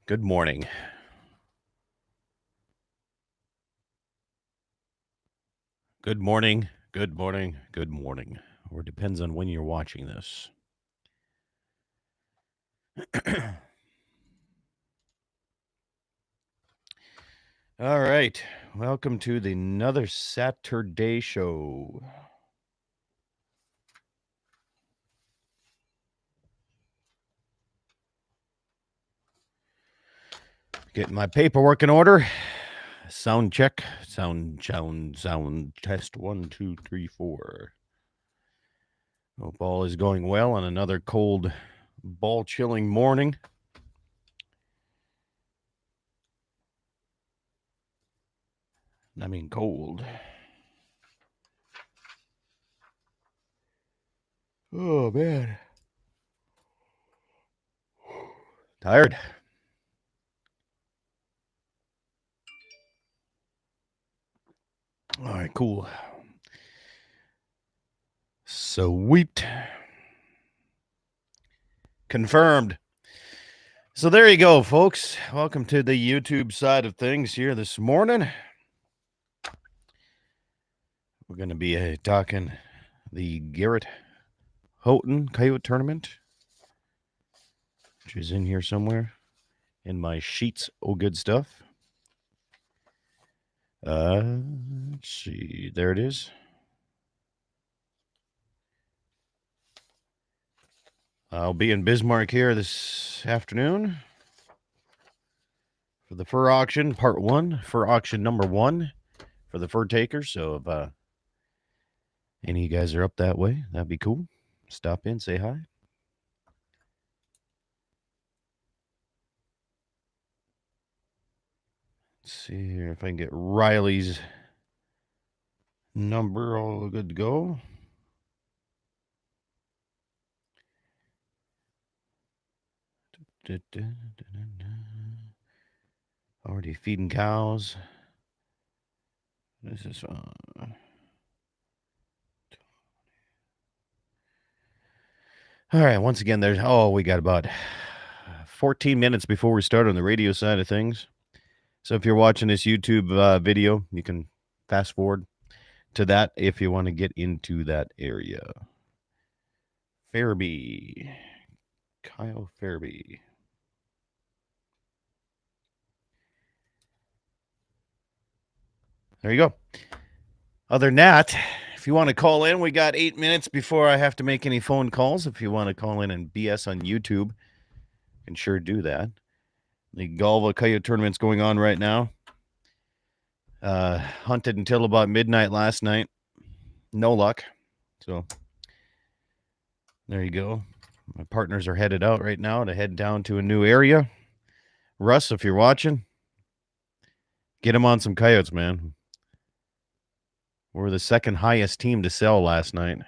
Good morning. Good morning. Good morning. Good morning. Or it depends on when you're watching this. All right. Welcome to the another Saturday show. Getting my paperwork in order. Sound check. Sound test 1, 2, 3, 4. Hope all is going well on another cold, ball chilling morning. I mean, cold. Oh, man. Tired. All right, cool. Sweet. Confirmed. So there you go, folks. Welcome to the YouTube side of things here this morning. We're going to be talking the Garrett Houghton Coyote Tournament, which is in here somewhere in my sheets. Oh, good stuff. Let's see. There it is. I'll be in Bismarck here this afternoon for the fur auction, part 1, fur auction number 1 for the fur takers. So if any of you guys are up that way, that'd be cool. Stop in, say hi. Let's see here if I can get Riley's number all good to go. Already feeding cows. This is all right. Once again, we got about 14 minutes before we start on the radio side of things. So if you're watching this YouTube video, you can fast forward to that if you want to get into that area. Fairby. Kyle Fairby. There you go. Other than that, if you want to call in, we got 8 minutes before I have to make any phone calls. If you want to call in and BS on YouTube, you can sure do that. The Galva Coyote tournament's going on right now. Hunted until about midnight last night. No luck. So there you go. My partners are headed out right now to head down to a new area. Russ, if you're watching, get him on some coyotes, man. We're the second highest team to sell last night,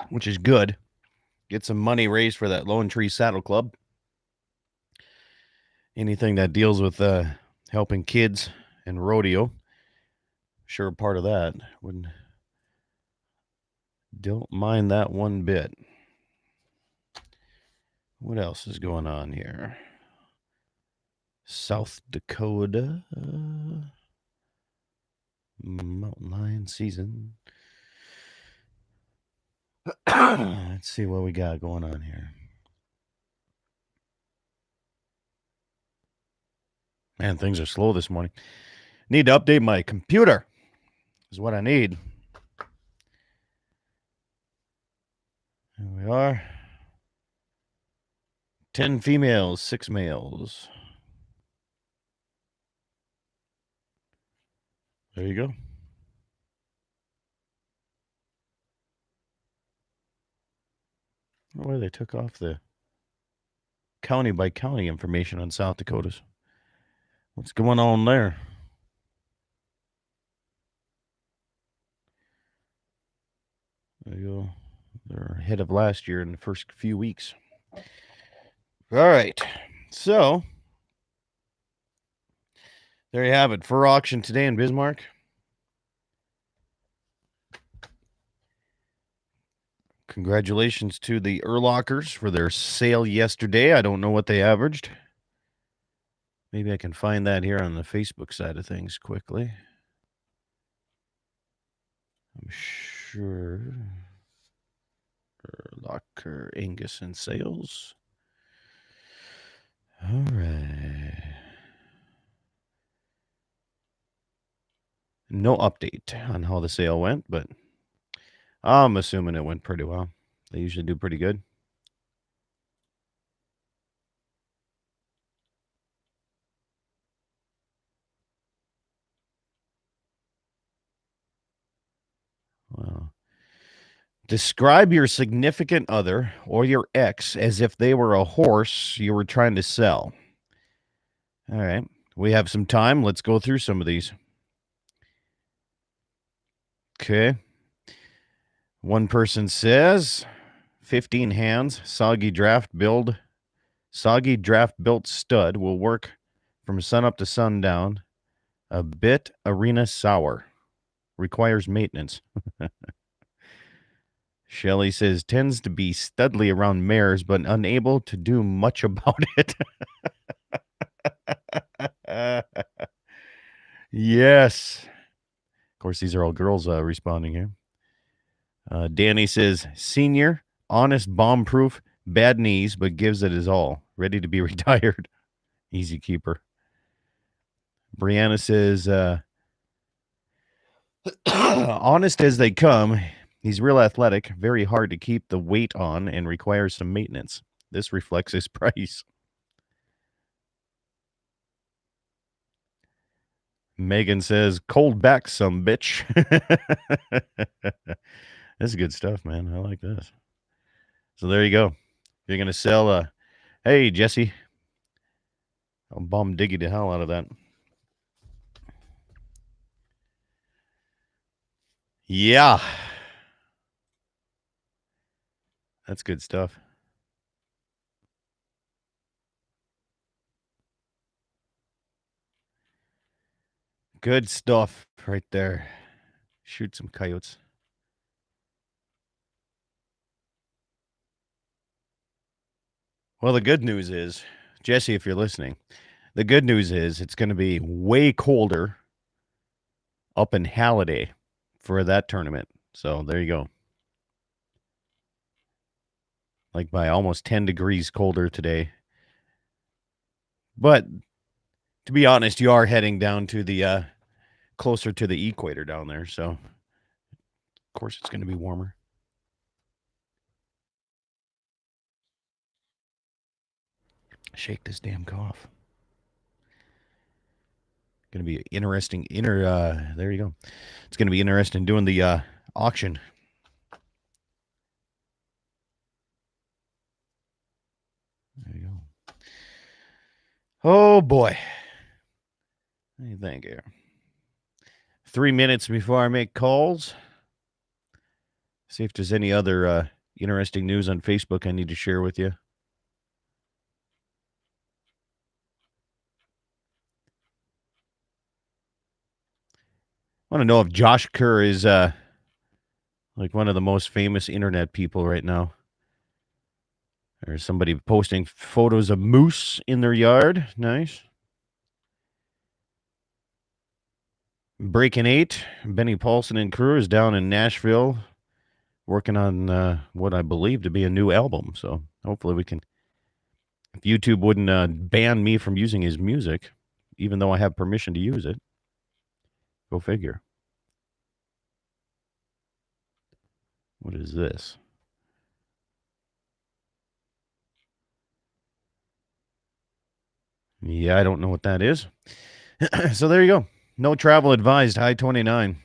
which is good. Get some money raised for that Lone Tree Saddle Club. Anything that deals with helping kids and rodeo, sure, part of that. Don't mind that one bit. What else is going on here? South Dakota mountain lion season. Let's see what we got going on here. Man, things are slow this morning. Need to update my computer is what I need. Here we are. 10 females, 6 males. There you go. Where they took off the county by county information on South Dakotas. What's going on there? There you go. They're ahead of last year in the first few weeks. All right. So there you have it. Fur auction today in Bismarck. Congratulations to the Urlockers for their sale yesterday. I don't know what they averaged. Maybe I can find that here on the Facebook side of things quickly. I'm sure. Urlocker, Angus, and sales. All right. No update on how the sale went, but I'm assuming it went pretty well. They usually do pretty good. Wow. Describe your significant other or your ex as if they were a horse you were trying to sell. All right. We have some time. Let's go through some of these. Okay. One person says 15 hands, soggy draft built stud will work from sunup to sundown. A bit arena sour. Requires maintenance. Shelley says tends to be studly around mares, but unable to do much about it. Yes. Of course, these are all girls responding here. Danny says senior, honest, bomb-proof, bad knees, but gives it his all. Ready to be retired. Easy keeper. Brianna says honest as they come. He's real athletic, very hard to keep the weight on, and requires some maintenance. This reflects his price. Megan says, cold back, some bitch. This is good stuff, man. I like this. So there you go. You're going to sell hey, Jesse. I'll bomb diggy the hell out of that. Yeah. That's good stuff. Good stuff right there. Shoot some coyotes. Well, the good news is, Jesse, if you're listening, the good news is it's going to be way colder up in Halliday for that tournament. So there you go. Like by almost 10 degrees colder today. But to be honest, you are heading down to the closer to the equator down there. So, of course, it's going to be warmer. Shake this damn cough. Going to be interesting. There you go. It's going to be interesting doing the auction. There you go. Oh boy. What do you think here? 3 minutes before I make calls. See if there's any other interesting news on Facebook I need to share with you. I want to know if Josh Kerr is like one of the most famous internet people right now. There's somebody posting photos of moose in their yard. Nice. Breaking 8, Benny Paulson and crew is down in Nashville working on what I believe to be a new album. So hopefully we can, if YouTube wouldn't ban me from using his music, even though I have permission to use it. Go figure. What is this? Yeah, I don't know what that is. So there you go. No travel advised. High 29.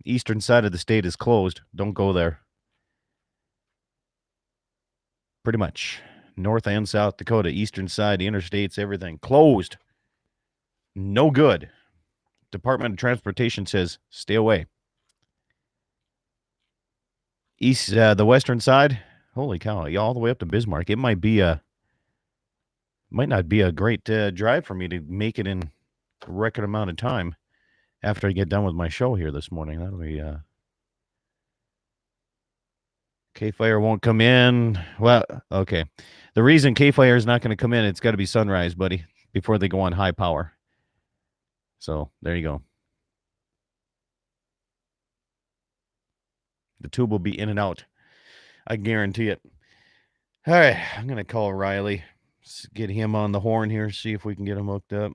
Eastern side of the state is closed. Don't go there. Pretty much. North and South Dakota, eastern side, the interstates, everything closed. No good. Department of Transportation says stay away. East, the western side, holy cow, yeah, all the way up to Bismarck. It might not be a great drive for me to make it in a record amount of time after I get done with my show here this morning. That'll be K-Fire won't come in. Well, okay. The reason K-Fire is not going to come in, it's got to be sunrise, buddy, before they go on high power. So there you go. The tube will be in and out. I guarantee it. All right, I'm going to call Riley. Let's get him on the horn here, see if we can get him hooked up.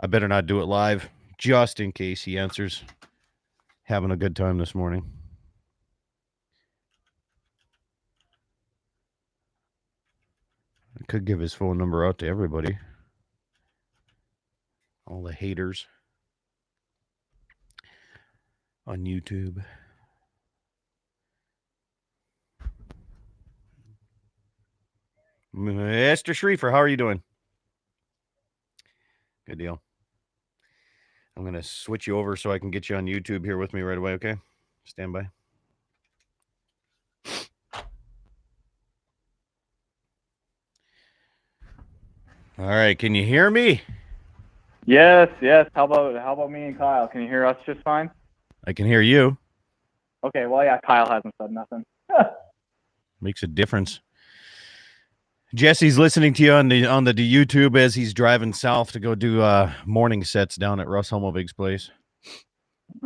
I better not do it live, just in case he answers. Having a good time this morning. I could give his phone number out to everybody. All the haters on YouTube. Mr. Schriefer, how are you doing? Good deal. I'm going to switch you over so I can get you on YouTube here with me right away, okay? Stand by. All right, can you hear me? Yes. How about me and Kyle? Can you hear us just fine? I can hear you. Okay, well, yeah, Kyle hasn't said nothing. Makes a difference. Jesse's listening to you on the YouTube as he's driving south to go do morning sets down at Russ Homovig's place.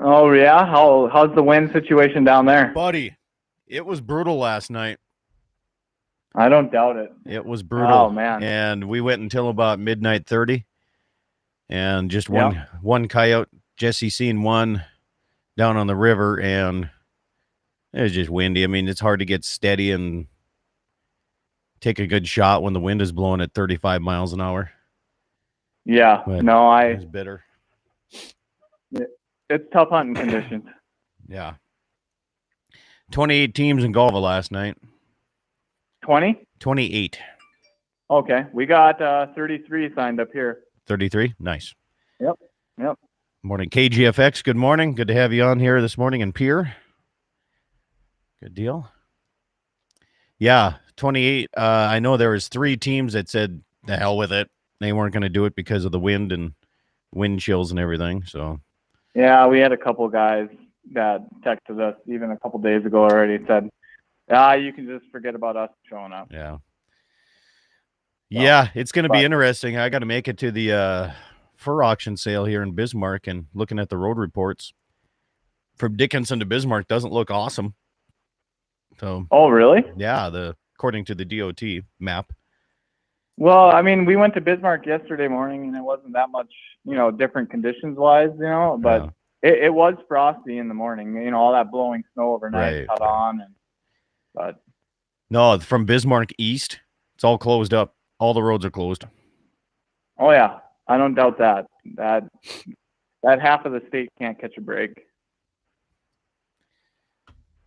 Oh, yeah? How's the wind situation down there? Buddy, it was brutal last night. I don't doubt it. It was brutal. Oh, man. And we went until about midnight 30. And just one coyote. Jesse seen one down on the river, and it was just windy. I mean, it's hard to get steady and take a good shot when the wind is blowing at 35 miles an hour. Yeah. But no, it was bitter. It's tough hunting conditions. Yeah. 28 teams in Galva last night. 20? 28. Okay. We got 33 signed up here. 33? Nice. Yep. Morning, KGFX. Good morning. Good to have you on here this morning in Pierre. Good deal. Yeah, 28. I know there was 3 teams that said the hell with it. They weren't going to do it because of the wind and wind chills and everything. So yeah, we had a couple guys that texted us even a couple days ago already, said, you can just forget about us showing up. Yeah. Yeah, it's going to be interesting. I got to make it to the fur auction sale here in Bismarck, and looking at the road reports from Dickinson to Bismarck doesn't look awesome. So. Oh, really? Yeah, according to the DOT map. Well, I mean, we went to Bismarck yesterday morning, and it wasn't that much, different conditions-wise, but it was frosty in the morning. All that blowing snow overnight cut on. But no, from Bismarck east, it's all closed up. All the roads are closed. Oh, yeah. I don't doubt that. That half of the state can't catch a break.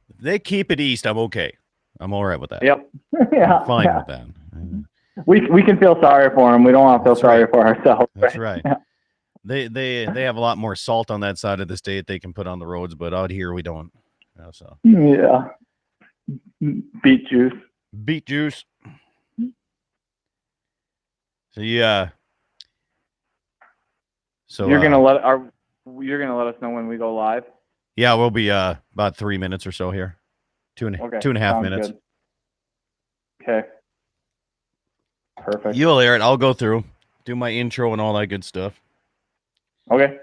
If they keep it east, I'm okay. I'm all right with that. Yep. Yeah. I'm fine with that. We can feel sorry for them. We don't want to feel sorry for ourselves. That's right. Yeah. They have a lot more salt on that side of the state they can put on the roads, but out here we don't. So. Yeah. Beet juice. So yeah. So you're gonna let us know when we go live. Yeah, we'll be about 3 minutes or so here. 2.5 minutes. Good. Okay. Perfect. You'll hear it. I'll go through, do my intro and all that good stuff. Okay.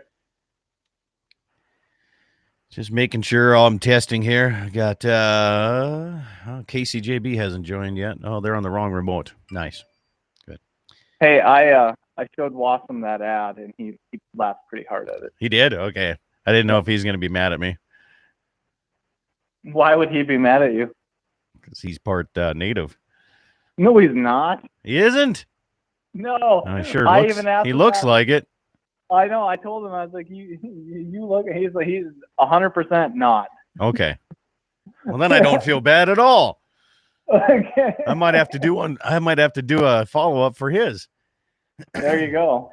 Just making sure I'm testing here. I got KCJB hasn't joined yet. Oh, they're on the wrong remote. Nice. Good. Hey, I showed Wassam that ad, and he laughed pretty hard at it. He did? Okay. I didn't know if he's going to be mad at me. Why would he be mad at you? Because he's part native. No, he's not. He isn't? No. Sure he looks like it. I know. I told him, I was like, you look. He's 100% not. Okay. Well, then I don't feel bad at all. Okay. I might have to do one. I might have to do a follow-up for his. There you go.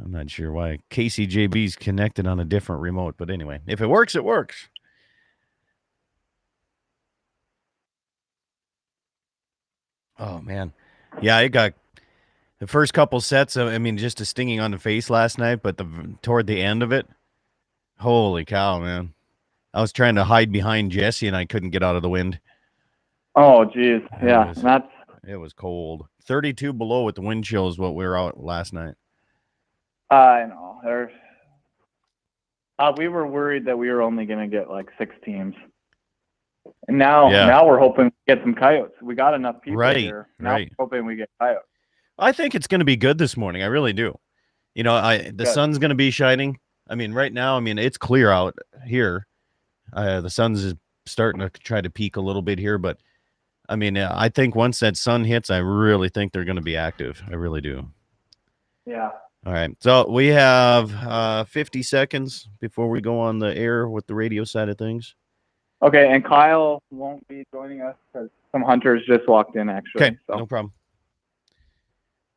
I'm not sure why KCJB's connected on a different remote, but anyway, if it works, it works. Oh, man. Yeah, I got the first couple sets of, just a stinging on the face last night, but toward the end of it, Holy cow, man. I was trying to hide behind Jesse, and I couldn't get out of the wind. Oh, geez. Yeah, it was cold. 32 below with the wind chill is what we were out last night. I know. We were worried that we were only going to get like 6 teams. And now we're hoping we get some coyotes. We got enough people here. Now we're hoping we get coyotes. I think it's going to be good this morning. I really do. You know, the sun's going to be shining. I mean, right now, it's clear out here. The sun's is starting to try to peak a little bit here, but I think once that sun hits, I really think they're going to be active. I really do. Yeah. All right. So we have 50 seconds before we go on the air with the radio side of things. Okay, and Kyle won't be joining us because some hunters just walked in, actually. Okay, no problem.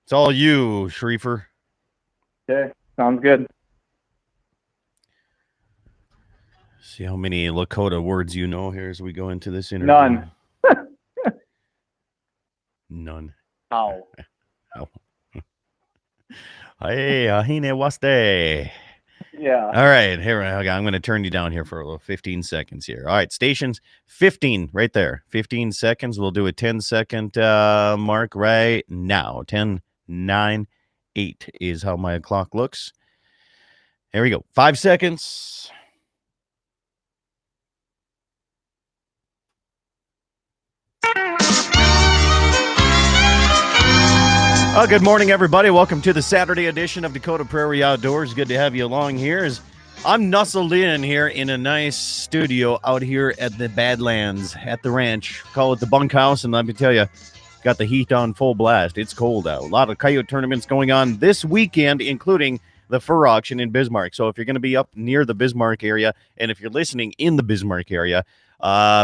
It's all you, Schriefer. Okay, sounds good. See how many Lakota words you know here as we go into this interview. None. None. How? Hey, ahine waste. Yeah. All right, here I'm going to turn you down here for a little 15 seconds here. All right, stations 15 right there. 15 seconds. We'll do a 10-second mark right now. 10, 9, 8 is how my clock looks. There we go. 5 seconds. Good morning, everybody. Welcome to the Saturday edition of Dakota Prairie Outdoors. Good to have you along here. I'm nuzzled in here in a nice studio out here at the Badlands at the ranch. Call it the bunkhouse, and let me tell you, got the heat on full blast. It's cold out. A lot of coyote tournaments going on this weekend, including the fur auction in Bismarck. So if you're going to be up near the Bismarck area, and if you're listening in the Bismarck area,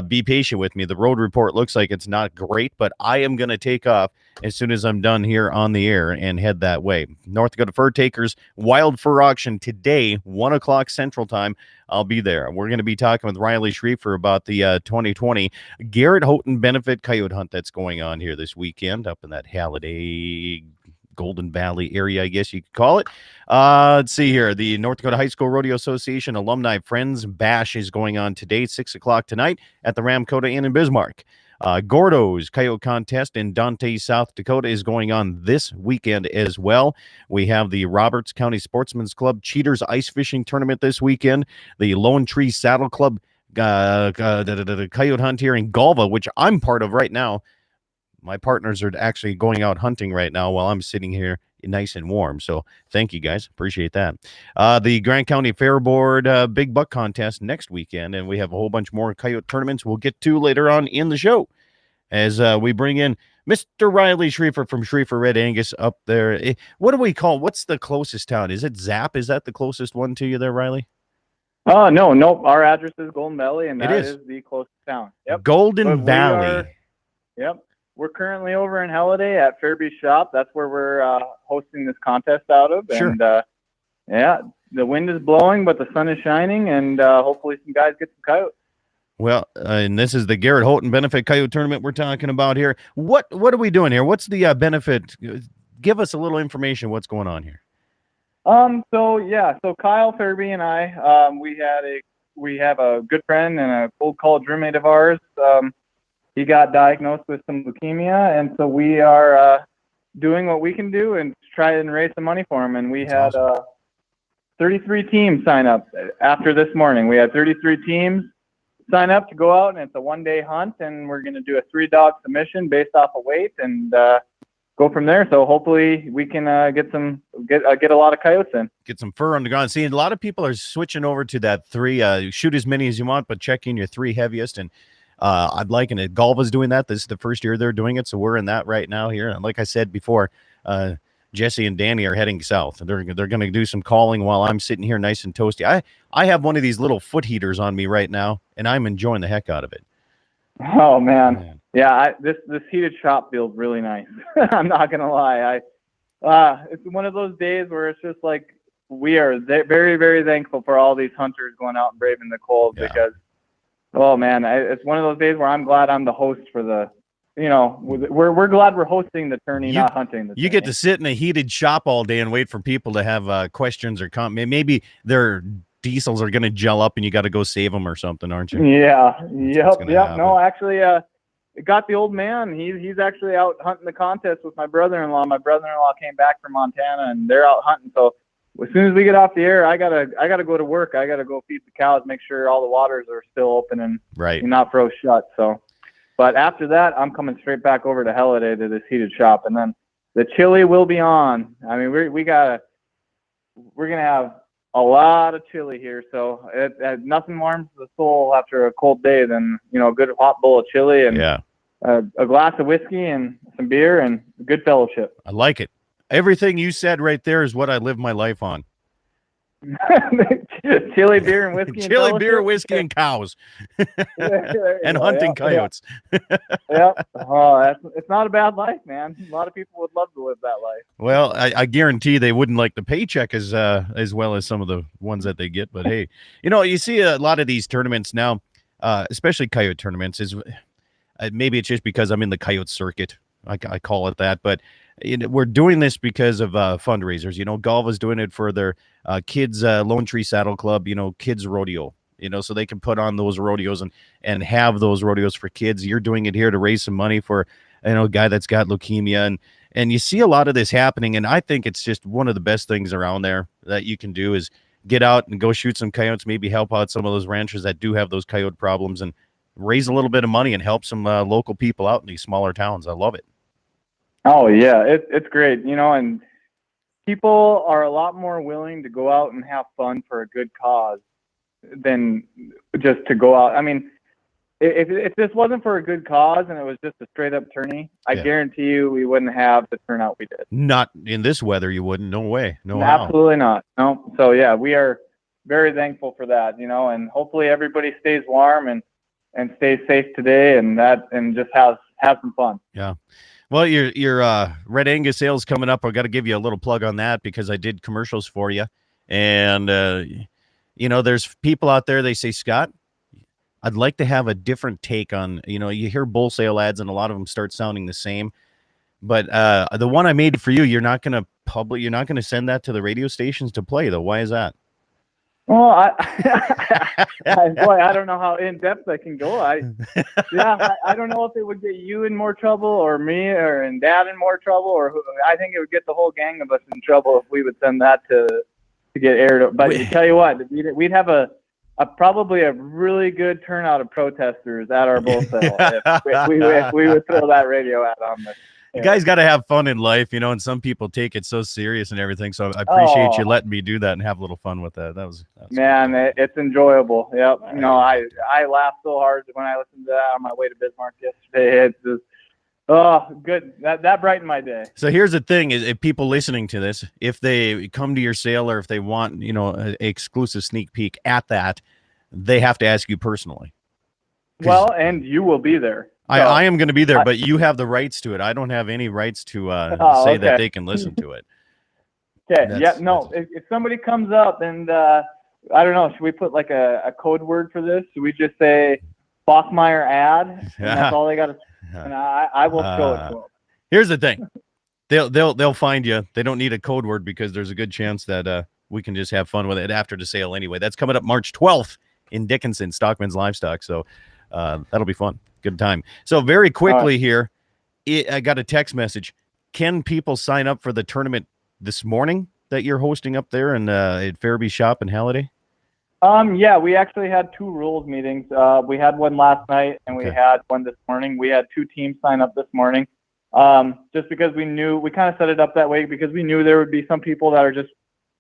be patient with me. The road report looks like it's not great, but I am going to take off as soon as I'm done here on the air and head that way. North Dakota Fur Takers Wild Fur Auction today, 1 o'clock Central Time. I'll be there. We're going to be talking with Riley Schriefer about the 2020 Garrett Houghton Benefit Coyote Hunt that's going on here this weekend up in that Halliday Golden Valley area, I guess you could call it. Let's see here. The North Dakota High School Rodeo Association Alumni Friends Bash is going on today, 6 o'clock tonight at the Ramcota Inn in Bismarck. Gordo's Coyote Contest in Dante, South Dakota is going on this weekend as well. We have the Roberts County Sportsman's Club Cheaters Ice Fishing Tournament this weekend. The Lone Tree Saddle Club the Coyote Hunt here in Galva, which I'm part of right now. My partners are actually going out hunting right now while I'm sitting here nice and warm. So thank you, guys. Appreciate that. The Grant County Fair Board Big Buck Contest next weekend, and we have a whole bunch more coyote tournaments we'll get to later on in the show as we bring in Mr. Riley Schriefer from Schriefer Red Angus up there. What do we call, what's the closest town? Is it Zap? Is that the closest one to you there, Riley? No. Our address is Golden Valley, and that is the closest town. Yep. Golden Valley. Yep. We're currently over in Halliday at Fairby Shop. That's where we're hosting this contest out of. Sure. And, the wind is blowing, but the sun is shining, and hopefully some guys get some coyotes. Well, and this is the Garrett Houghton Benefit Coyote Tournament we're talking about here. What are we doing here? What's the benefit? Give us a little information. What's going on here? So Kyle Fairby and I, we have a good friend and a old college roommate of ours. He got diagnosed with some leukemia, and so we are doing what we can do and try and raise some money for him. And we had 33 teams sign up after this morning. We had 33 teams sign up to go out, and it's a one-day hunt, and we're going to do a 3-dog submission based off of weight and go from there. So hopefully we can get a lot of coyotes in. Get some fur on the ground. See, a lot of people are switching over to that 3. Shoot as many as you want, but check in your 3 heaviest. And I'm liking it. Galva's doing that. This is the first year they're doing it, so we're in that right now here. And like I said before, Jesse and Danny are heading south. They're going to do some calling while I'm sitting here nice and toasty. I have one of these little foot heaters on me right now, and I'm enjoying the heck out of it. Oh, man. Yeah, this heated shop feels really nice. I'm not going to lie. It's one of those days where it's just like we are very, very thankful for all these hunters going out and braving the cold because, oh, man, it's one of those days where I'm glad I'm the host for the, we're glad we're hosting the tourney, not hunting the tourney. You get to sit in a heated shop all day and wait for people to have questions or comments. Maybe they're diesels are going to gel up and you got to go save them or something, aren't you? Yeah. Yep. No, actually, got the old man. He's actually out hunting the contest with my brother-in-law. My brother-in-law came back from Montana, and they're out hunting. So as soon as we get off the air, I gotta go to work. I gotta go feed the cows, make sure all the waters are still open and not froze shut. So, but after that, I'm coming straight back over to Halliday to this heated shop, and then the chili will be on. I mean, we're gonna have a lot of chili here. So nothing warms the soul after a cold day than a good hot bowl of chili and a glass of whiskey and some beer and good fellowship. I like it. Everything you said right there is what I live my life on. Chili, beer, and whiskey. Chili, beer, whiskey, and cows. And hunting coyotes. Yeah. Oh, it's not a bad life, man. A lot of people would love to live that life. Well, I guarantee they wouldn't like the paycheck as well as some of the ones that they get. But hey, you see a lot of these tournaments now, especially coyote tournaments. Maybe it's just because I'm in the coyote circuit. I call it that, but we're doing this because of fundraisers. Galva's doing it for their kids Lone Tree Saddle Club, kids rodeo, so they can put on those rodeos and have those rodeos for kids. You're doing it here to raise some money for a guy that's got leukemia, and you see a lot of this happening, and I think it's just one of the best things around there that you can do is get out and go shoot some coyotes, maybe help out some of those ranchers that do have those coyote problems and raise a little bit of money and help some local people out in these smaller towns. I love it. Oh yeah, it's great, and people are a lot more willing to go out and have fun for a good cause than just to go out. I mean, if this wasn't for a good cause and it was just a straight up tourney, I guarantee you we wouldn't have the turnout we did. Not in this weather, you wouldn't. No way. No, absolutely not. No. So yeah, we are very thankful for that, and hopefully everybody stays warm and stays safe today and just have some fun. Yeah. Well, your Red Angus sales coming up. I've got to give you a little plug on that because I did commercials for you. And, there's people out there, they say, Scott, I'd like to have a different take on, you hear bull sale ads and a lot of them start sounding the same. But the one I made for you, you're not going to send that to the radio stations to play, though. Why is that? Well, I don't know how in depth I can go. I don't know if it would get you in more trouble or me and Dad in more trouble, or I think it would get the whole gang of us in trouble if we would send that to get aired. But to tell you what, we'd have probably a really good turnout of protesters at our bull sale if we would throw that radio ad on there. You guys got to have fun in life, and some people take it so serious and everything. So I appreciate you letting me do that and have a little fun with that. That was man, cool. It's enjoyable. Yep. I laughed so hard when I listened to that on my way to Bismarck yesterday. It's just, good. That brightened my day. So here's the thing: is if people listening to this, if they come to your sale or if they want, an exclusive sneak peek at that, they have to ask you personally. Well, and you will be there. I am going to be there, but you have the rights to it. I don't have any rights to say that they can listen to it. Okay. If somebody comes up and I don't know, should we put like a code word for this? Should we just say Bachmeyer ad? And that's all they got to. And I will show it to them. Here's the thing: they'll find you. They don't need a code word because there's a good chance that we can just have fun with it after the sale anyway. That's coming up March 12th in Dickinson, Stockman's Livestock. So that'll be fun. Good time. So very quickly here, I got a text message. Can people sign up for the tournament this morning that you're hosting up there in at Fairby Shop in Halliday? Yeah, we actually had 2 rules meetings. We had one last night and we had one this morning. We had 2 teams sign up this morning. Just because we kind of set it up that way because we knew there would be some people that are just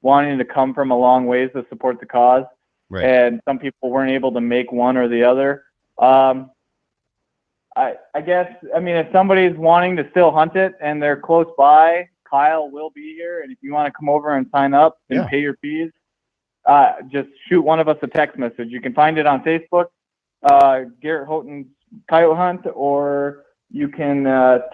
wanting to come from a long ways to support the cause. Right. And some people weren't able to make one or the other. I guess, if somebody's wanting to still hunt it and they're close by, Kyle will be here. And if you want to come over and sign up and pay your fees, just shoot one of us a text message. You can find it on Facebook, Garrett Houghton's Coyote Hunt, or you can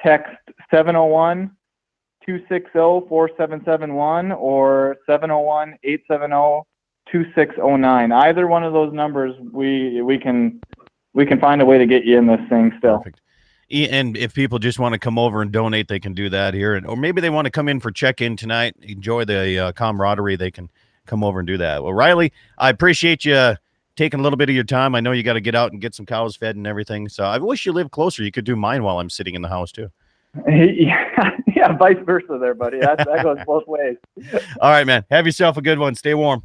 text 701-260-4771 or 701-870-2609. Either one of those numbers, we can find a way to get you in this thing still. Perfect. And if people just want to come over and donate, they can do that here. Or maybe they want to come in for check-in tonight, enjoy the camaraderie. They can come over and do that. Well, Riley, I appreciate you taking a little bit of your time. I know you got to get out and get some cows fed and everything. So I wish you lived closer. You could do mine while I'm sitting in the house too. Yeah, vice versa there, buddy. That goes both ways. All right, man. Have yourself a good one. Stay warm.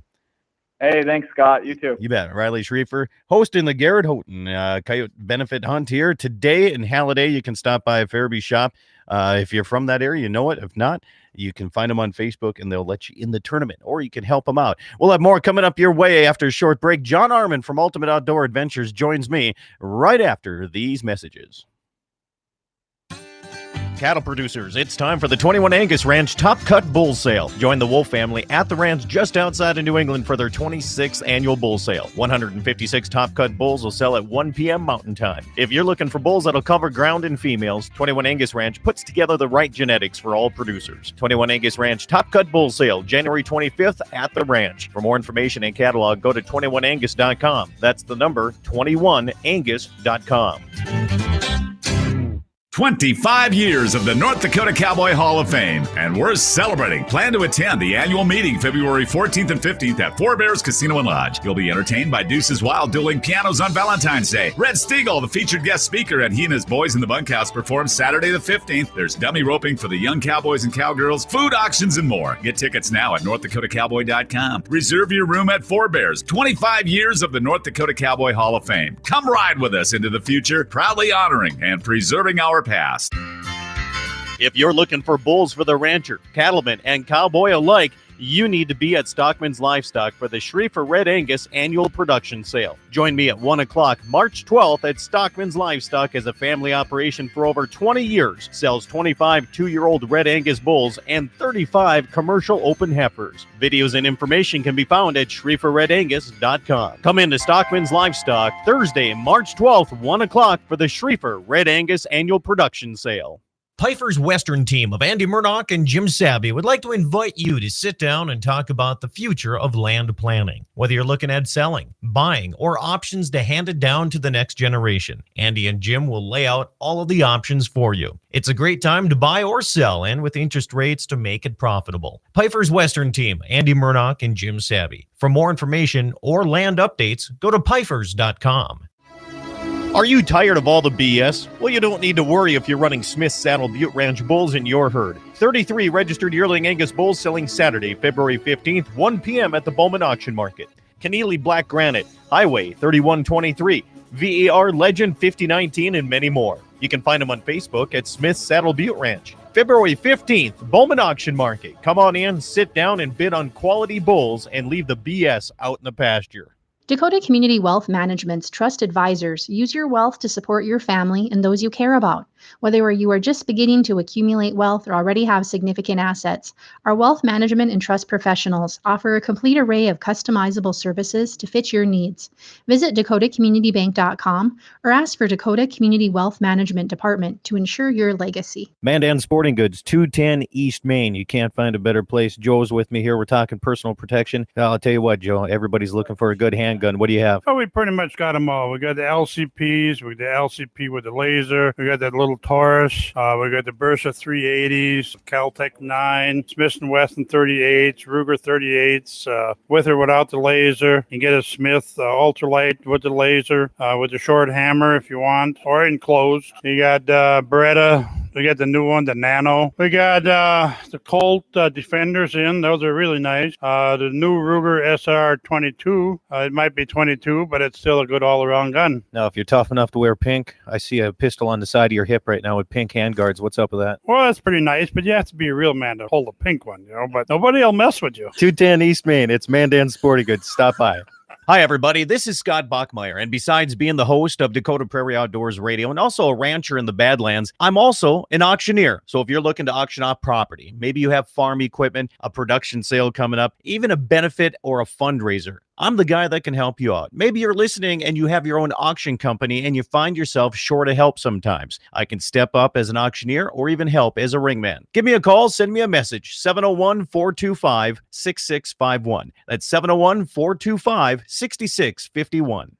Hey, thanks, Scott. You too. You bet. Riley Schriefer, hosting the Garrett Houghton Coyote Benefit Hunt here today in Halliday. You can stop by a Fairby shop. If you're from that area, you know it. If not, you can find them on Facebook, and they'll let you in the tournament, or you can help them out. We'll have more coming up your way after a short break. John Arman from Ultimate Outdoor Adventures joins me right after these messages. Cattle producers, it's time for the 21 Angus Ranch Top Cut Bull Sale. Join the Wolf family at the ranch just outside of New England for their 26th annual bull sale. 156 Top Cut bulls will sell at 1 p.m. Mountain Time. If you're looking for bulls that'll cover ground in females, 21 Angus Ranch puts together the right genetics for all producers. 21 Angus Ranch Top Cut Bull Sale, January 25th at the ranch. For more information and catalog, go to 21angus.com. That's the number 21angus.com. 25 years of the North Dakota Cowboy Hall of Fame, and we're celebrating. Plan to attend the annual meeting February 14th and 15th at Four Bears Casino and Lodge. You'll be entertained by Deuce's Wild dueling pianos on Valentine's Day. Red Stiegel, the featured guest speaker, and he and his boys in the bunkhouse perform Saturday the 15th. There's dummy roping for the young cowboys and cowgirls, food auctions, and more. Get tickets now at NorthDakotaCowboy.com. Reserve your room at Four Bears. 25 years of the North Dakota Cowboy Hall of Fame. Come ride with us into the future, proudly honoring and preserving our past. If you're looking for bulls for the rancher, cattleman, and cowboy alike, you need to be at Stockman's Livestock for the Schriefer Red Angus annual production sale. Join me at 1 o'clock March 12th at Stockman's Livestock as a family operation for over 20 years. Sells 25 2-year-old Red Angus bulls and 35 commercial open heifers. Videos and information can be found at SchrieferRedAngus.com. Come into Stockman's Livestock Thursday, March 12th, 1 o'clock for the Schriefer Red Angus annual production sale. Pifer's Western team of Andy Murdoch and Jim Sabby would like to invite you to sit down and talk about the future of land planning. Whether you're looking at selling, buying, or options to hand it down to the next generation, Andy and Jim will lay out all of the options for you. It's a great time to buy or sell, and with interest rates to make it profitable. Pifer's Western team, Andy Murdoch and Jim Sabby. For more information or land updates, go to pifers.com. Are you tired of all the BS? Well, you don't need to worry if you're running Smith's Saddle Butte Ranch bulls in your herd. 33 registered yearling Angus bulls selling Saturday, February 15th, 1 p.m. at the Bowman Auction Market. Keneally Black Granite, Highway 3123, VAR Legend 5019, and many more. You can find them on Facebook at Smith's Saddle Butte Ranch. February 15th, Bowman Auction Market. Come on in, sit down, and bid on quality bulls and leave the BS out in the pasture. Dakota Community Wealth Management's trust advisors use your wealth to support your family and those you care about. Whether you are just beginning to accumulate wealth or already have significant assets, our wealth management and trust professionals offer a complete array of customizable services to fit your needs. Visit DakotaCommunityBank.com or ask for Dakota Community Wealth Management Department to ensure your legacy. Mandan Sporting Goods, 210 East Main. You can't find a better place. Joe's with me here. We're talking personal protection. I'll tell you what, Joe, everybody's looking for a good handgun. What do you have? Oh, we pretty much got them all. We got the LCPs, we got the LCP with the laser, we got that little Taurus, we got the Bersa 380s, Caltech 9, Smith & Wesson 38s, Ruger 38s, with or without the laser. You can get a Smith ultralight with the laser, with the short hammer if you want, or enclosed. You got Beretta. We got the new one, the Nano. We got the Colt Defenders in. Those are really nice. The new Ruger SR22. It might be 22, but it's still a good all-around gun. Now, if you're tough enough to wear pink, I see a pistol on the side of your hip right now with pink handguards. What's up with that? Well, that's pretty nice, but you have to be a real man to hold a pink one, but nobody will mess with you. 210 East Main. It's Mandan Sporting Goods. Stop by. Hi, everybody. This is Scott Bachmeyer, and besides being the host of Dakota Prairie Outdoors Radio and also a rancher in the Badlands, I'm also an auctioneer. So if you're looking to auction off property, maybe you have farm equipment, a production sale coming up, even a benefit or a fundraiser, I'm the guy that can help you out. Maybe you're listening and you have your own auction company and you find yourself short of help sometimes. I can step up as an auctioneer or even help as a ringman. Give me a call, send me a message, 701-425-6651. That's 701-425-6651.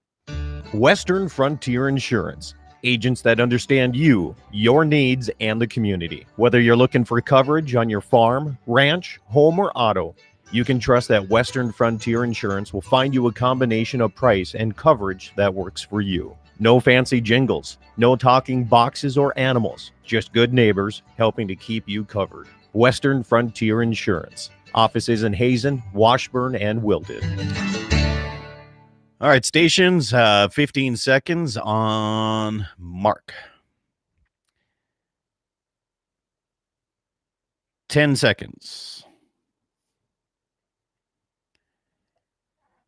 Western Frontier Insurance. Agents that understand you, your needs, and the community. Whether you're looking for coverage on your farm, ranch, home, or auto, You can trust that Western Frontier Insurance will find you a combination of price and coverage that works for you. No fancy jingles, no talking boxes or animals, just good neighbors helping to keep you covered. Western Frontier Insurance. Offices in Hazen, Washburn, and Wilton. All right, stations, 15 seconds on mark. 10 seconds.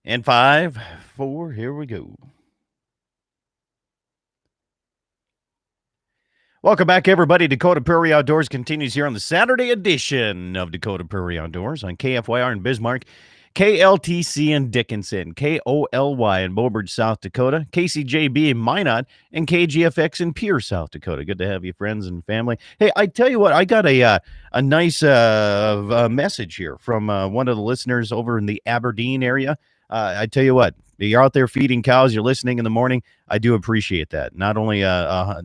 And 5, 4, here we go. Welcome back, everybody. Dakota Prairie Outdoors continues here on the Saturday edition of Dakota Prairie Outdoors on KFYR in Bismarck, KLTC in Dickinson, KOLY in Beaubridge, South Dakota, KCJB in Minot, and KGFX in Pierre, South Dakota. Good to have you, friends and family. Hey, I tell you what, I got a nice message here from one of the listeners over in the Aberdeen area. I tell you what, you're out there feeding cows, you're listening in the morning. I do appreciate that. Not only I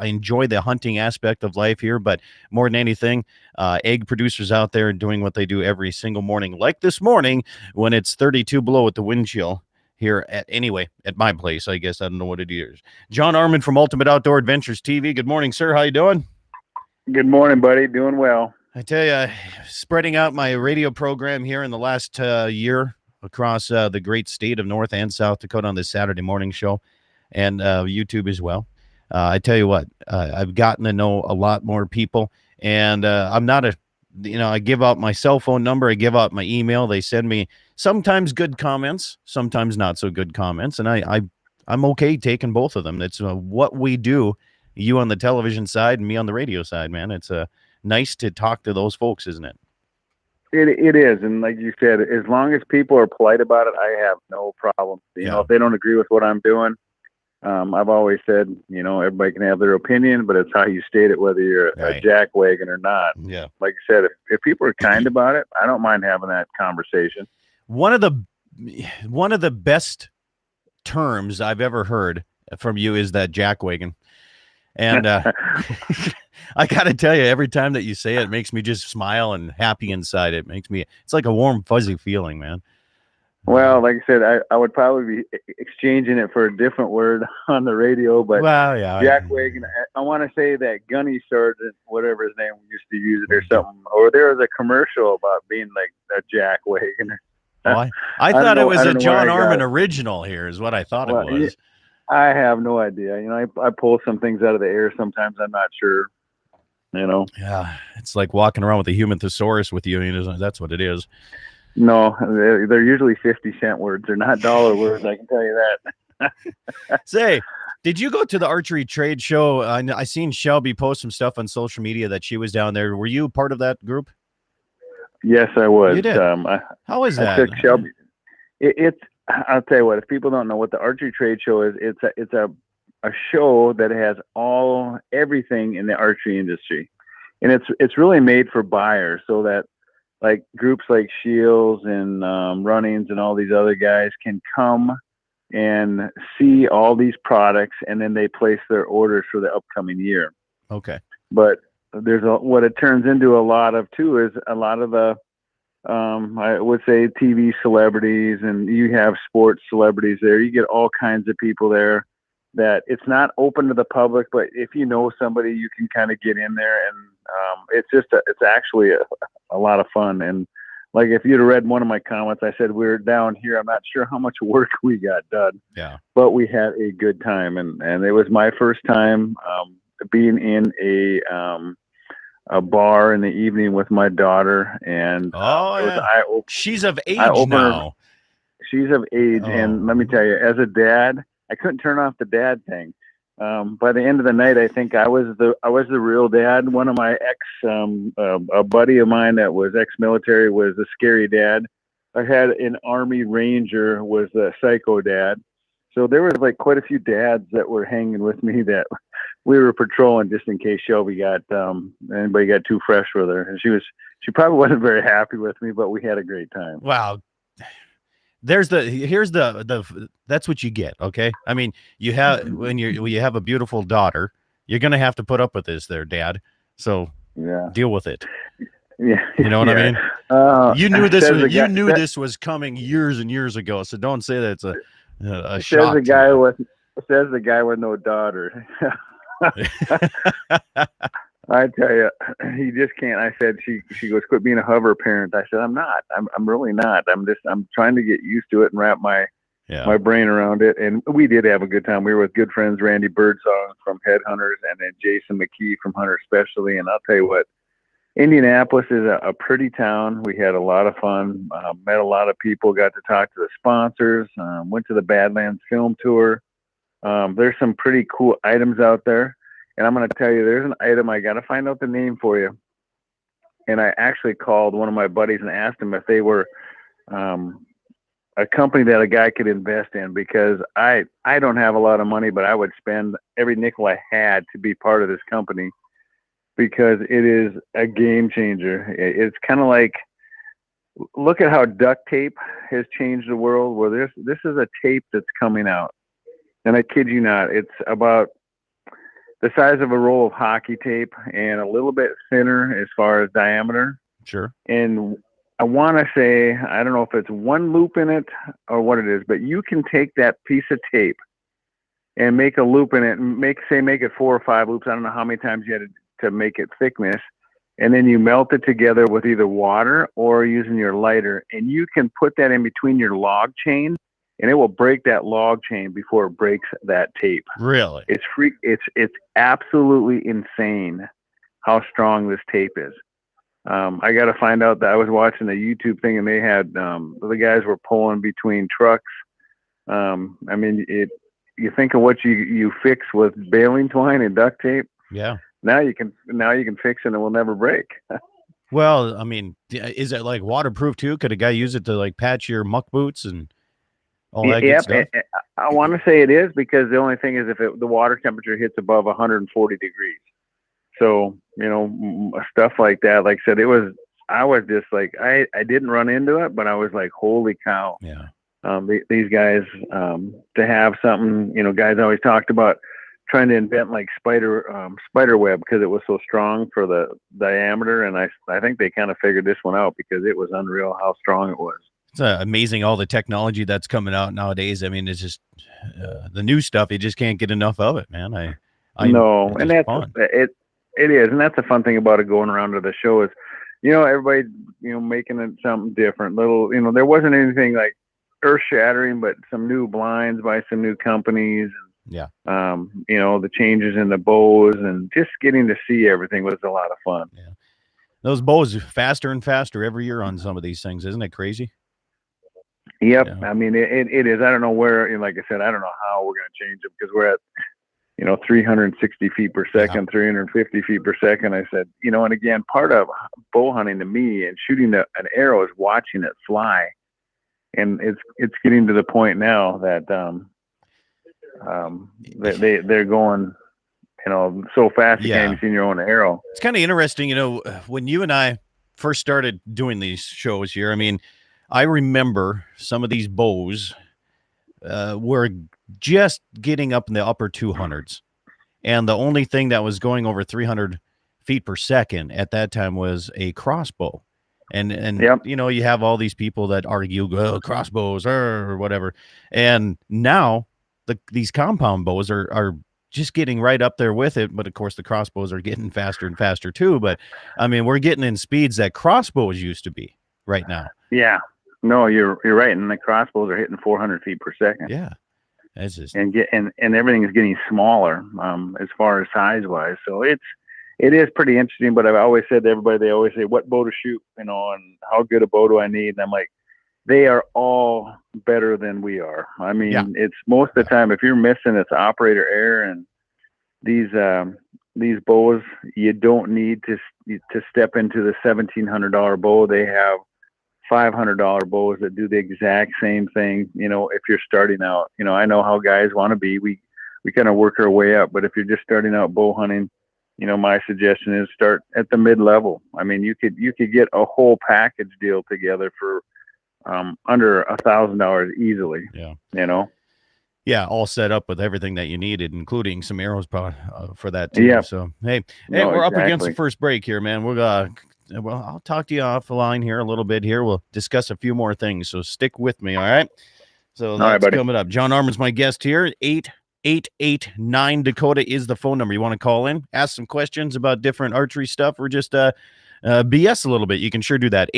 enjoy the hunting aspect of life here, but more than anything, egg producers out there doing what they do every single morning, like this morning when it's 32 below with the wind chill here at my place. I guess I don't know what it is. John Arman from Ultimate Outdoor Adventures TV. Good morning, sir. How you doing? Good morning, buddy. Doing well. I tell you, spreading out my radio program here in the last year across the great state of North and South Dakota on this Saturday morning show, and YouTube as well. I tell you what, I've gotten to know a lot more people, and I'm not I give out my cell phone number, I give out my email. They send me sometimes good comments, sometimes not so good comments, and I'm okay taking both of them. That's what we do, you on the television side and me on the radio side, man. It's nice to talk to those folks, isn't it? It is, and like you said, as long as people are polite about it, I have no problem. You know, if they don't agree with what I'm doing, I've always said, everybody can have their opinion, but it's how you state it, whether you're a jackwagon or not. Yeah. Like you said, if people are kind about it, I don't mind having that conversation. One of the best terms I've ever heard from you is that jackwagon. And I got to tell you, every time that you say it, it makes me just smile and happy inside. It's like a warm, fuzzy feeling, man. Well, like I said, I would probably be exchanging it for a different word on the radio, but jackwagon, I want to say that Gunny Sergeant, whatever his name, used to use it or something, or there was a commercial about being like a jackwagon. I thought it was a John Arman original here is what I thought it was. I have no idea. I pull some things out of the air sometimes. I'm not sure. Yeah, it's like walking around with a human thesaurus with you. That's what it is. No, they're usually 50-cent words. They're not dollar words. I can tell you that. Say, did you go to the archery trade show? I seen Shelby post some stuff on social media that she was down there. Were you part of that group? Yes, I was. You did. How is that? I took Shelby. I'll tell you what. If people don't know what the archery trade show is, it's a show that has everything in the archery industry, and it's really made for buyers, so that like groups like Shields and Runnings and all these other guys can come and see all these products, and then they place their orders for the upcoming year. Okay. But what it turns into a lot of too is a lot of the I would say TV celebrities, and you have sports celebrities there. You get all kinds of people there that it's not open to the public, but if you know somebody, you can kind of get in there, and it's actually a lot of fun. And like, if you'd have read one of my comments, I said we're down here. I'm not sure how much work we got done, but we had a good time, and it was my first time being in a bar in the evening with my daughter, and she's of age now. She's of age, and let me tell you, as a dad, I couldn't turn off the dad thing. By the end of the night, I think I was the real dad. One of my a buddy of mine that was ex-military was a scary dad. I had an Army Ranger was a psycho dad. So there was like quite a few dads that were hanging with me that we were patrolling just in case Shelby anybody got too fresh with her. And she probably wasn't very happy with me, but we had a great time. Wow. Here's the that's what you get. Okay. I mean, when you have a beautiful daughter, you're going to have to put up with this there, Dad. So deal with it. Yeah. You know what I mean? You knew this. This was coming years and years ago. So don't say that it's a shock. Says the guy with no daughter. I tell you, he just can't. I said, she goes, quit being a hover parent. I said, I'm not. I'm really not. I'm trying to get used to it and wrap my brain around it. And we did have a good time. We were with good friends, Randy Birdsong from Headhunters, and then Jason McKee from Hunter Specialty. And I'll tell you what, Indianapolis is a pretty town. We had a lot of fun, met a lot of people, got to talk to the sponsors, went to the Badlands Film Tour. There's some pretty cool items out there. And I'm going to tell you, there's an item, I got to find out the name for you. And I actually called one of my buddies and asked them if they were a company that a guy could invest in, because I don't have a lot of money, but I would spend every nickel I had to be part of this company, because it is a game changer. It's kind of like, look at how duct tape has changed the world. Well, this is a tape that's coming out. And I kid you not, it's about the size of a roll of hockey tape and a little bit thinner as far as diameter. Sure. And I want to say, I don't know if it's one loop in it or what it is, but you can take that piece of tape and make a loop in it and make it 4 or 5 loops. I don't know how many times you had to make it thickness. And then you melt it together with either water or using your lighter. And you can put that in between your log chain, and it will break that log chain before it breaks that tape. Really? It's free. It's absolutely insane how strong this tape is. I got to find out that I was watching a YouTube thing, and they had, the guys were pulling between trucks. I mean, you think of what you fix with baling twine and duct tape. Yeah. Now you can fix it and it will never break. Well, I mean, is it like waterproof too? Could a guy use it to like patch your muck boots and all that good stuff? I want to say it is, because the only thing is if the water temperature hits above 140 degrees. So, stuff like that. Like I said, I was just like, I didn't run into it, but I was like, holy cow. Yeah. These guys, to have something, guys always talked about trying to invent like spider web, because it was so strong for the diameter. And I think they kind of figured this one out, because it was unreal how strong it was. It's amazing all the technology that's coming out nowadays. I mean, it's just the new stuff. You just can't get enough of it, man. I know, and that's fun. It is, and that's the fun thing about it going around to the show is, everybody, making it something different. Little, there wasn't anything like earth shattering, but some new blinds by some new companies. Yeah. The changes in the bows and just getting to see everything was a lot of fun. Yeah. Those bows are faster and faster every year on some of these things. Isn't it crazy? Yep. Yeah. I mean, it is. I don't know where, like I said, I don't know how we're going to change it, because we're at, 360 feet per second, 350 feet per second. I said, and again, part of bow hunting to me and shooting an arrow is watching it fly. And it's getting to the point now that, they're going, so fast you can't even see your own arrow. It's kind of interesting, when you and I first started doing these shows here. I mean, I remember some of these bows were just getting up in the upper 200s, and the only thing that was going over 300 feet per second at that time was a crossbow. And yep. You have all these people that argue crossbows or whatever, and now these compound bows are just getting right up there with it. But of course the crossbows are getting faster and faster too. But I mean, we're getting in speeds that crossbows used to be right now. Yeah, no, you're right. And the crossbows are hitting 400 feet per second. Yeah. That's just, and everything is getting smaller, as far as size wise. So it is pretty interesting, but I've always said to everybody, they always say, what bow to shoot, and how good a bow do I need? And I'm like, they are all better than we are. I mean, It's most of the time, if you're missing, it's operator error. And these bows, you don't need to step into the $1,700 bow. They have $500 bows that do the exact same thing. If you're starting out, I know how guys want to be. We kind of work our way up, but if you're just starting out bow hunting, my suggestion is start at the mid-level. I mean, you could get a whole package deal together for under $1,000 easily. Yeah. Yeah, all set up with everything that you needed, including some arrows for that too. Yeah. So hey, we're up against the first break here, man. We're well, I'll talk to you offline here a little bit here. We'll discuss a few more things, so stick with me, all right? So that's coming up. John Arman's my guest here. 8889 Dakota is the phone number. You want to call in, ask some questions about different archery stuff, or just BS a little bit. You can sure do that.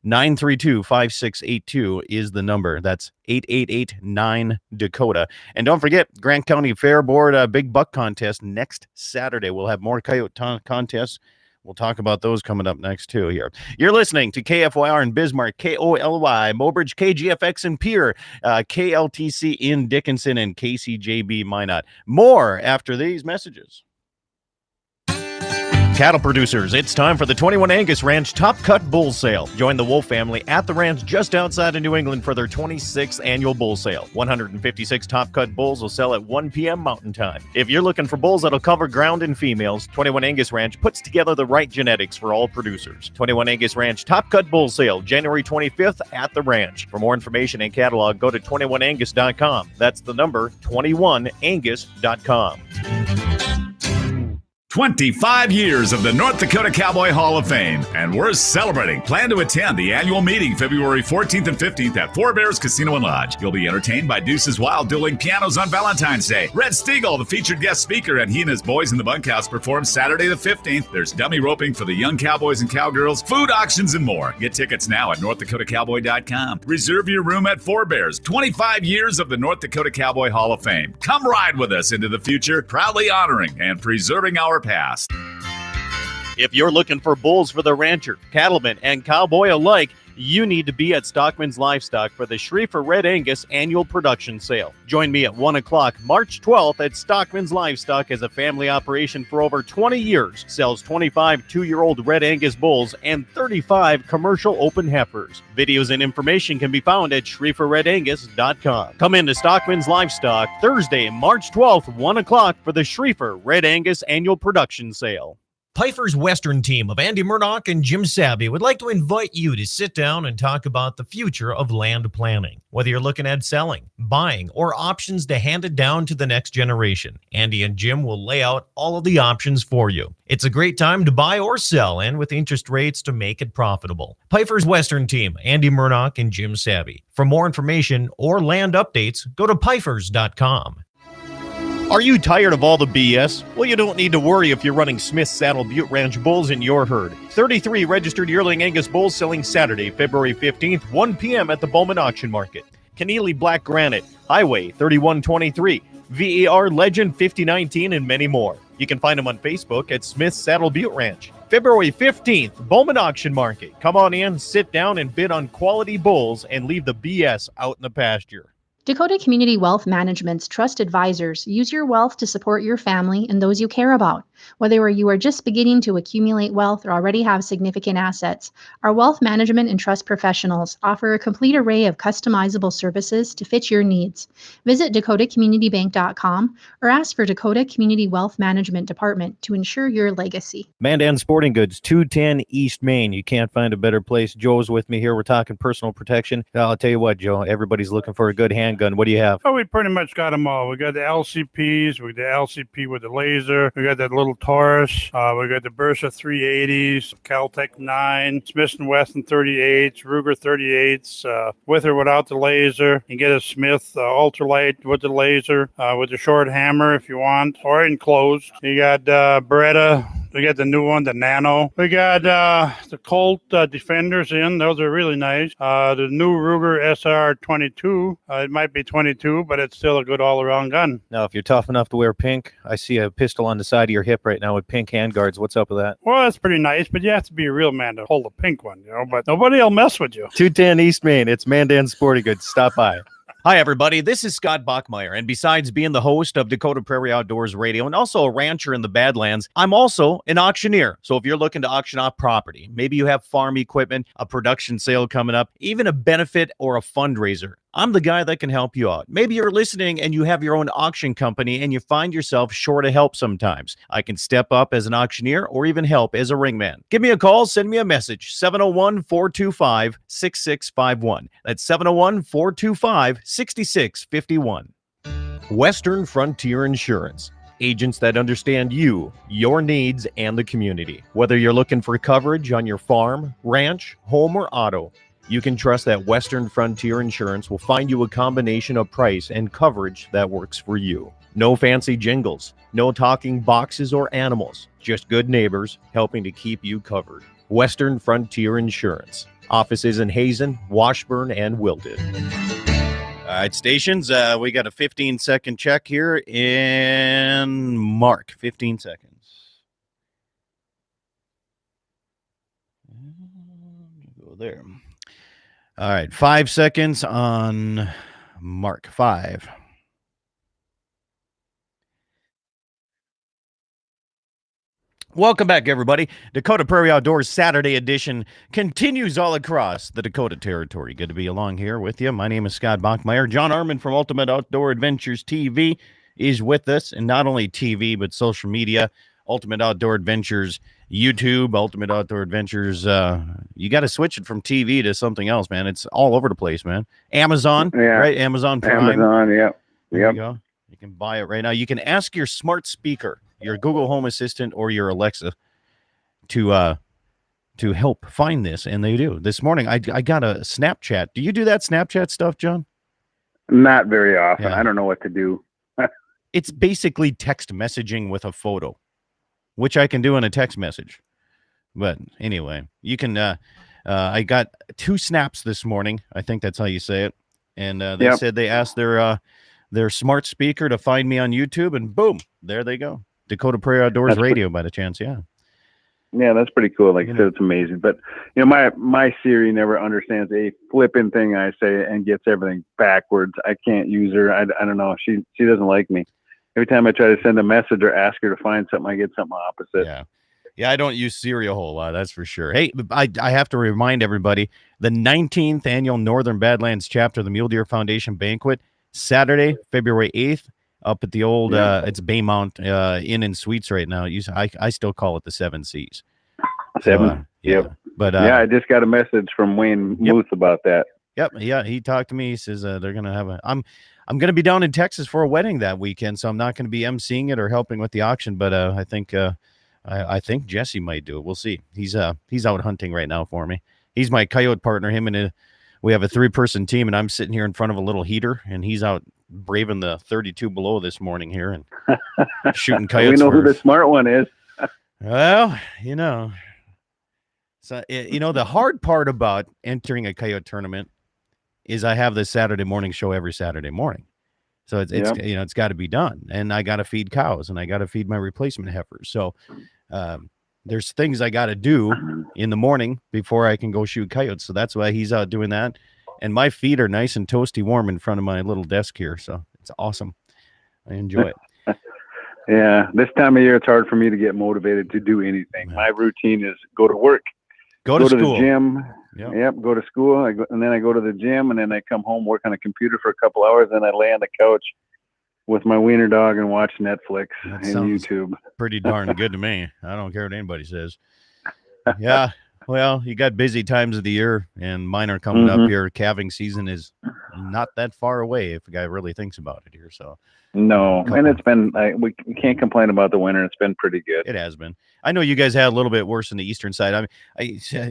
888-932-5682 is the number. That's 8889 Dakota. And don't forget, Grant County Fair Board Big Buck Contest next Saturday. We'll have more coyote contests. We'll talk about those coming up next, too, here. You're listening to KFYR in Bismarck, KOLY, Mobridge, KGFX in Pierre, KLTC in Dickinson, and KCJB Minot. More after these messages. Cattle producers, it's time for the 21 Angus Ranch Top Cut Bull Sale. Join the Wolf family at the ranch just outside of New England for their 26th annual bull sale. 156 Top Cut bulls will sell at 1 p.m. Mountain Time. If you're looking for bulls that'll cover ground in females, 21 Angus Ranch puts together the right genetics for all producers. 21 Angus Ranch Top Cut Bull Sale, January 25th at the ranch. For more information and catalog, go to 21angus.com. That's the number 21angus.com. 25 years of the North Dakota Cowboy Hall of Fame, and we're celebrating. Plan to attend the annual meeting February 14th and 15th at Four Bears Casino and Lodge. You'll be entertained by Deuce's Wild dueling pianos on Valentine's Day. Red Stiegel, the featured guest speaker, and he and his boys in the bunkhouse perform Saturday the 15th. There's dummy roping for the young cowboys and cowgirls, food auctions, and more. Get tickets now at NorthDakotaCowboy.com. Reserve your room at Four Bears. 25 years of the North Dakota Cowboy Hall of Fame. Come ride with us into the future, proudly honoring and preserving our past. If you're looking for bulls for the rancher, cattleman, and cowboy alike, you need to be at Stockman's Livestock for the Schriefer Red Angus annual production sale. Join me at 1 o'clock March 12th at Stockman's Livestock as a family operation for over 20 years. Sells 25 2-year-old Red Angus bulls and 35 commercial open heifers. Videos and information can be found at SchrieferRedAngus.com. Come into Stockman's Livestock Thursday, March 12th, 1 o'clock for the Schriefer Red Angus annual production sale. Pifer's Western team of Andy Murdoch and Jim Sabby would like to invite you to sit down and talk about the future of land planning. Whether you're looking at selling, buying, or options to hand it down to the next generation, Andy and Jim will lay out all of the options for you. It's a great time to buy or sell, and with interest rates to make it profitable. Pifer's Western team, Andy Murdoch and Jim Sabby. For more information or land updates, go to pifers.com. Are you tired of all the BS? Well, you don't need to worry if you're running Smith's Saddle Butte Ranch bulls in your herd. 33 registered yearling Angus bulls selling Saturday, February 15th, 1 p.m. at the Bowman Auction Market. Keneally Black Granite, Highway 3123, VAR Legend 5019, and many more. You can find them on Facebook at Smith's Saddle Butte Ranch. February 15th, Bowman Auction Market. Come on in, sit down, and bid on quality bulls and leave the BS out in the pasture. Dakota Community Wealth Management's trust advisors use your wealth to support your family and those you care about. Whether you are just beginning to accumulate wealth or already have significant assets, our wealth management and trust professionals offer a complete array of customizable services to fit your needs. Visit DakotaCommunityBank.com or ask for Dakota Community Wealth Management Department to ensure your legacy. Mandan Sporting Goods, 210 East Main. You can't find a better place. Joe's with me here. We're talking personal protection. I'll tell you what, Joe, everybody's looking for a good handgun. What do you have? Oh, we pretty much got them all. We got the LCPs, we got the LCP with the laser, we got that little Taurus, we got the Bersa 380s, Caltech 9, Smith & Wesson 38s, Ruger 38s, with or without the laser. You get a Smith ultralight with the laser, with the short hammer if you want, or enclosed. You got Beretta. We got the new one, the Nano. We got the Colt Defenders in. Those are really nice. The new Ruger SR22. It might be 22, but it's still a good all-around gun. Now, if you're tough enough to wear pink, I see a pistol on the side of your hip right now with pink handguards. What's up with that? Well, that's pretty nice, but you have to be a real man to hold a pink one, but nobody will mess with you. 210 East Main. It's Mandan Sporting Goods. Stop by. Hi, everybody. This is Scott Bachmeyer, and besides being the host of Dakota Prairie Outdoors Radio and also a rancher in the Badlands, I'm also an auctioneer. So if you're looking to auction off property, maybe you have farm equipment, a production sale coming up, even a benefit or a fundraiser, I'm the guy that can help you out. Maybe you're listening and you have your own auction company and you find yourself short of help sometimes. I can step up as an auctioneer or even help as a ringman. Give me a call, send me a message, 701-425-6651. That's 701-425-6651. Western Frontier Insurance. Agents that understand you, your needs, and the community. Whether you're looking for coverage on your farm, ranch, home, or auto, you can trust that Western Frontier Insurance will find you a combination of price and coverage that works for you. No fancy jingles, no talking boxes or animals, just good neighbors helping to keep you covered. Western Frontier Insurance. Offices in Hazen, Washburn, and Wilton. All right, stations, we got a 15-second check here in Mark. 15 seconds. Go there. All right, 5 seconds on Mark. 5. Welcome back, everybody. Dakota Prairie Outdoors Saturday edition continues all across the Dakota Territory. Good to be along here with you. My name is Scott Bachmeyer. John Arman from Ultimate Outdoor Adventures TV is with us, and not only TV, but social media. Ultimate Outdoor Adventures YouTube, Ultimate Outdoor Adventures. You got to switch it from TV to something else, man. It's all over the place, man. Amazon, right? Amazon Prime. Amazon, yeah. There you go. You can buy it right now. You can ask your smart speaker, your Google Home Assistant, or your Alexa to help find this, and they do. This morning, I got a Snapchat. Do you do that Snapchat stuff, John? Not very often. Yeah. I don't know what to do. It's basically text messaging with a photo, which I can do in a text message. But anyway, you can. I got 2 snaps this morning. I think that's how you say it. And they said they asked their smart speaker to find me on YouTube, and boom, there they go. Dakota Prairie Outdoors Radio, by the chance, yeah. Yeah, that's pretty cool. Like I said, it's amazing. But my Siri never understands a flipping thing I say and gets everything backwards. I can't use her. I don't know. She doesn't like me. Every time I try to send a message or ask her to find something, I get something opposite. Yeah, I don't use Siri a whole lot, that's for sure. Hey, I have to remind everybody, the 19th annual Northern Badlands chapter of the Mule Deer Foundation banquet, Saturday, February 8th, up at the old, it's Baymount Inn and Suites right now. I still call it the 7 Cs. Yep. But I just got a message from Wayne Muth about that. Yep. Yeah, he talked to me. He says they're gonna have I'm gonna be down in Texas for a wedding that weekend, so I'm not gonna be emceeing it or helping with the auction. But I think I think Jesse might do it. We'll see. He's out hunting right now for me. He's my coyote partner. We have a 3-person team, and I'm sitting here in front of a little heater, and he's out braving the 32 below this morning here and shooting coyotes. We know who the smart one is. Well, so the hard part about entering a coyote tournament is I have this Saturday morning show every Saturday morning, so it's got to be done, and I got to feed cows, and I got to feed my replacement heifers. So there's things I got to do in the morning before I can go shoot coyotes. So that's why he's out doing that. And my feet are nice and toasty warm in front of my little desk here. So it's awesome. I enjoy it. Yeah. This time of year, it's hard for me to get motivated to do anything. My routine is go to work, go to school. The gym. Yep. Go to school. And then I go to the gym, and then I come home, work on a computer for a couple hours. Then I lay on the couch with my wiener dog and watch Netflix and YouTube. Pretty darn good to me. I don't care what anybody says. Yeah. Well, you got busy times of the year, and mine are coming up here. Calving season is not that far away if a guy really thinks about it here. So no, and it's been we can't complain about the winter. It's been pretty good. It has been. I know you guys had a little bit worse in the eastern side.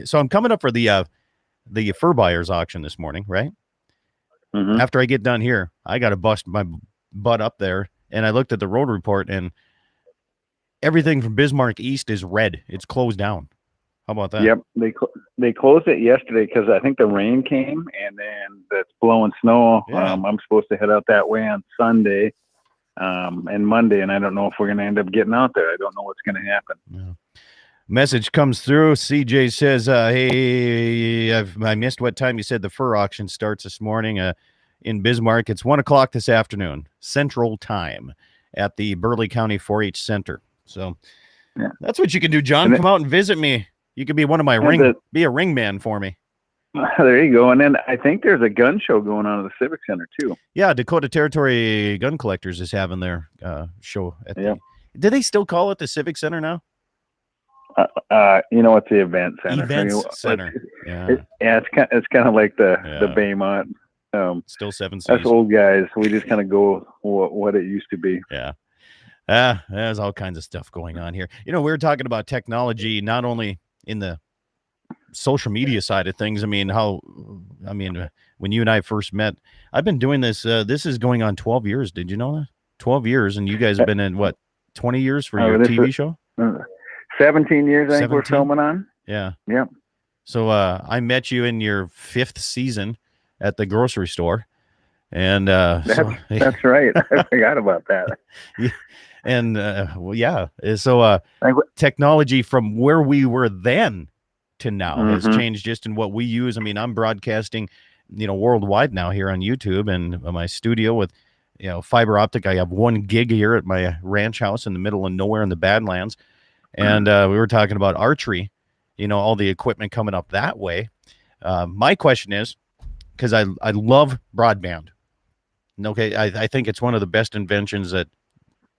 So I'm coming up for the fur buyers auction this morning, right? Mm-hmm. After I get done here, I got to bust my butt up there, and I looked at the road report, and everything from Bismarck east is red. It's closed down. How about that? Yep, they closed it yesterday because I think the rain came, and then that's blowing snow. Yeah. I'm supposed to head out that way on Sunday and Monday, and I don't know if we're going to end up getting out there. I don't know what's going to happen. Yeah. Message comes through. CJ says, hey, I missed what time you said the fur auction starts this morning in Bismarck. It's 1:00 this afternoon, Central Time, at the Burleigh County 4-H Center. So that's what you can do, John. Come out and visit me. You could be one of my be a ring man for me. There you go. And then I think there's a gun show going on at the Civic Center too. Yeah, Dakota Territory Gun Collectors is having their show. Do they still call it the Civic Center now? It's the event center. Center. It's kind of like the Baymont. Still 7 Cs. Us old guys, we just kind of go what it used to be. Yeah. There's all kinds of stuff going on here. We were talking about technology, not only in the social media side of things. When you and I first met, I've been doing this. This is going on 12 years. Did you know that? 12 years. And you guys have been in what, 20 years for your TV show? 17 years, I think we're filming on. Yeah. Yep. So I met you in your 5th season at the grocery store. And that's right. I forgot about that. Yeah. And So technology from where we were then to now has changed just in what we use. I'm broadcasting, worldwide now here on YouTube, and my studio with, fiber optic. I have 1 gig here at my ranch house in the middle of nowhere in the Badlands. And we were talking about archery, all the equipment coming up that way. My question is, because I love broadband. Okay, I think it's one of the best inventions that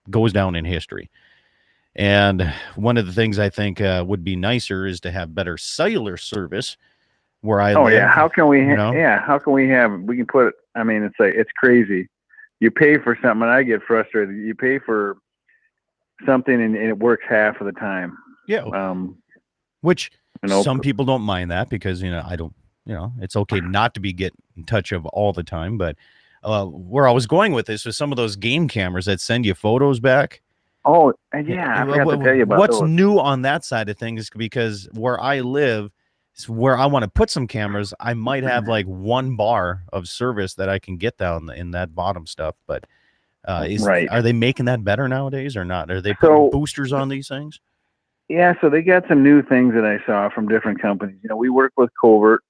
goes down in history. And one of the things I think would be nicer is to have better cellular service where I live. Oh yeah, how can we? How can we have? We can put. It's crazy. You pay for something, and I get frustrated. You pay for something, and it works half of the time. Yeah. Which some people don't mind that because I don't. It's okay not to be get in touch of all the time, but where I was going with this was some of those game cameras that send you photos back. Oh, yeah, I forgot to tell you about what's those. new on that side of things, because where I live, where I want to put some cameras, I might have like 1 bar of service that I can get down in that bottom stuff. But are they making that better nowadays or not? Are they putting boosters on these things? Yeah, so they got some new things that I saw from different companies. We work with Covert,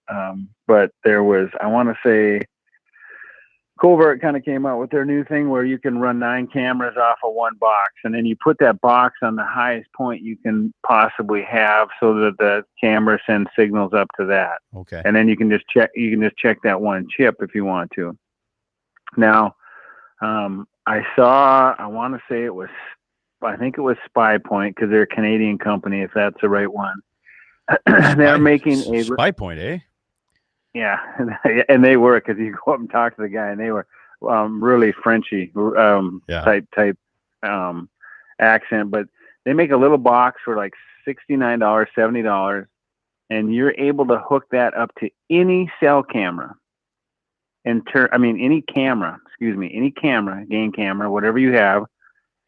but there was, I want to say, Covert kind of came out with their new thing where you can run 9 cameras off of 1 box, and then you put that box on the highest point you can possibly have, so that the camera sends signals up to that. Okay. And then you can just check that 1 chip if you want to. Now, I want to say I think it was Spy Point, because they're a Canadian company, if that's the right one. They're making a Spy Point, eh? Yeah, and they were, because you go up and talk to the guy, and they were really Frenchy type accent. But they make a little box for like $69, $70, and you're able to hook that up to any cell camera and any camera, game camera, whatever you have,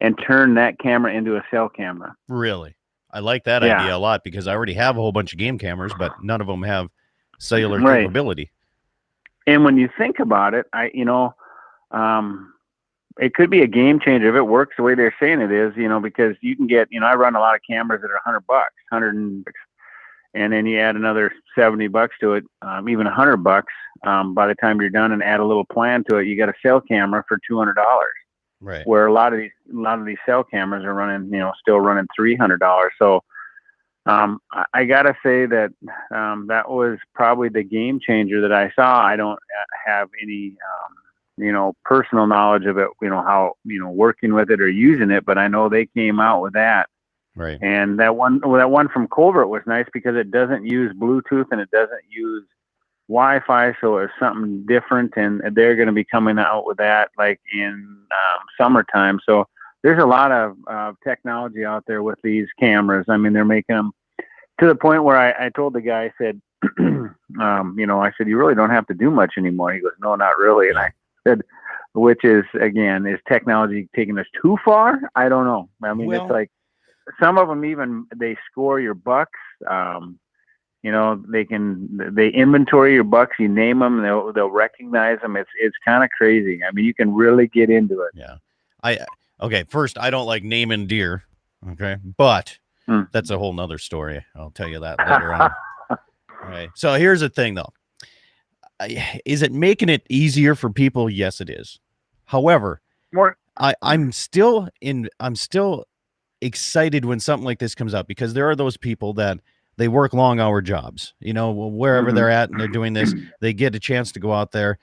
and turn that camera into a cell camera. Really? I like that idea a lot, because I already have a whole bunch of game cameras, but none of them have cellular capability. And when you think about it, it could be a game changer if it works the way they're saying it is, because you can get, I run a lot of cameras that are $100, and then you add another $70 to it, even $100. By the time you're done and add a little plan to it, you got a cell camera for $200. Right. Where a lot of these cell cameras are running, still running $300. So, I gotta say that that was probably the game changer that I saw. I don't have any, personal knowledge of it, how, working with it or using it, but I know they came out with that. Right. And that one from Covert was nice because it doesn't use Bluetooth and it doesn't use Wi-Fi, so it's something different. And they're going to be coming out with that like in summertime. So there's a lot of technology out there with these cameras. They're making them to the point where I told the guy, I said, I said, you really don't have to do much anymore. He goes, no, not really. And I said, which is, again, is technology taking us too far? I don't know. It's like some of them even, they score your bucks. They inventory your bucks. You name them, they'll recognize them. It's kind of crazy. You can really get into it. Yeah. Okay. First, I don't like naming deer. Okay. But that's a whole nother story. I'll tell you that later on. All right. So here's the thing, though. Is it making it easier for people? Yes, it is. However, I'm still excited when something like this comes up, because there are those people that they work long hour jobs, wherever they're at, and they're doing this, they get a chance to go out there.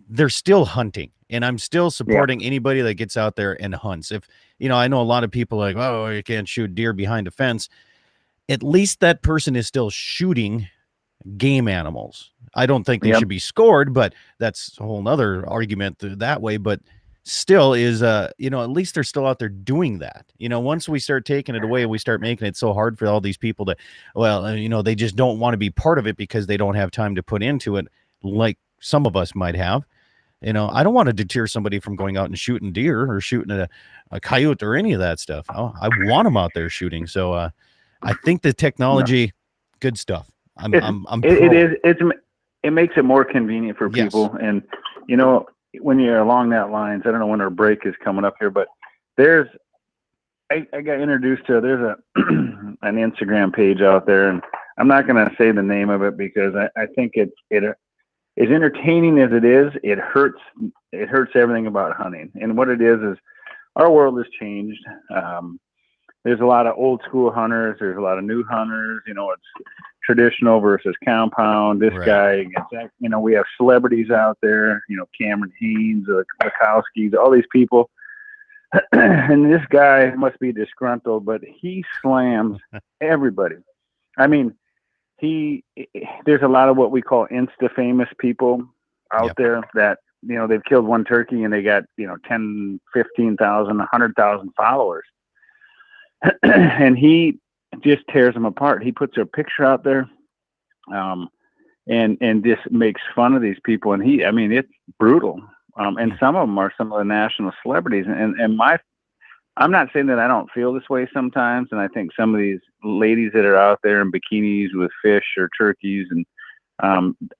They're still hunting, and I'm still supporting anybody that gets out there and hunts. If, I know a lot of people like, oh, you can't shoot deer behind a fence. At least that person is still shooting game animals. I don't think they should be scored, but that's a whole nother argument that way. But still is, at least they're still out there doing that. Once we start taking it away and we start making it so hard for all these people to, they just don't want to be part of it because they don't have time to put into it, like some of us might have. I don't want to deter somebody from going out and shooting deer or shooting a coyote or any of that stuff. I want them out there shooting. So I think the technology, good stuff. It makes it more convenient for people. And, when you're along that lines, I don't know when our break is coming up here, but I got introduced to, there's an Instagram page out there, and I'm not going to say the name of it because I think it as entertaining as it is, it hurts everything about hunting. And what it is our world has changed. There's a lot of old school hunters. There's a lot of new hunters. It's traditional versus compound. This guy against that. We have celebrities out there. Cameron Haynes, Mikowski's, all these people. And this guy must be disgruntled, but he slams everybody. I mean, there's a lot of what we call insta famous people out there that, they've killed one turkey and they got, 10, 15,000, 100,000 followers. And he just tears them apart. He puts a picture out there, and just makes fun of these people. And it's brutal. And some of them are some of the national celebrities. And I'm not saying that I don't feel this way sometimes. And I think some of these ladies that are out there in bikinis with fish or turkeys and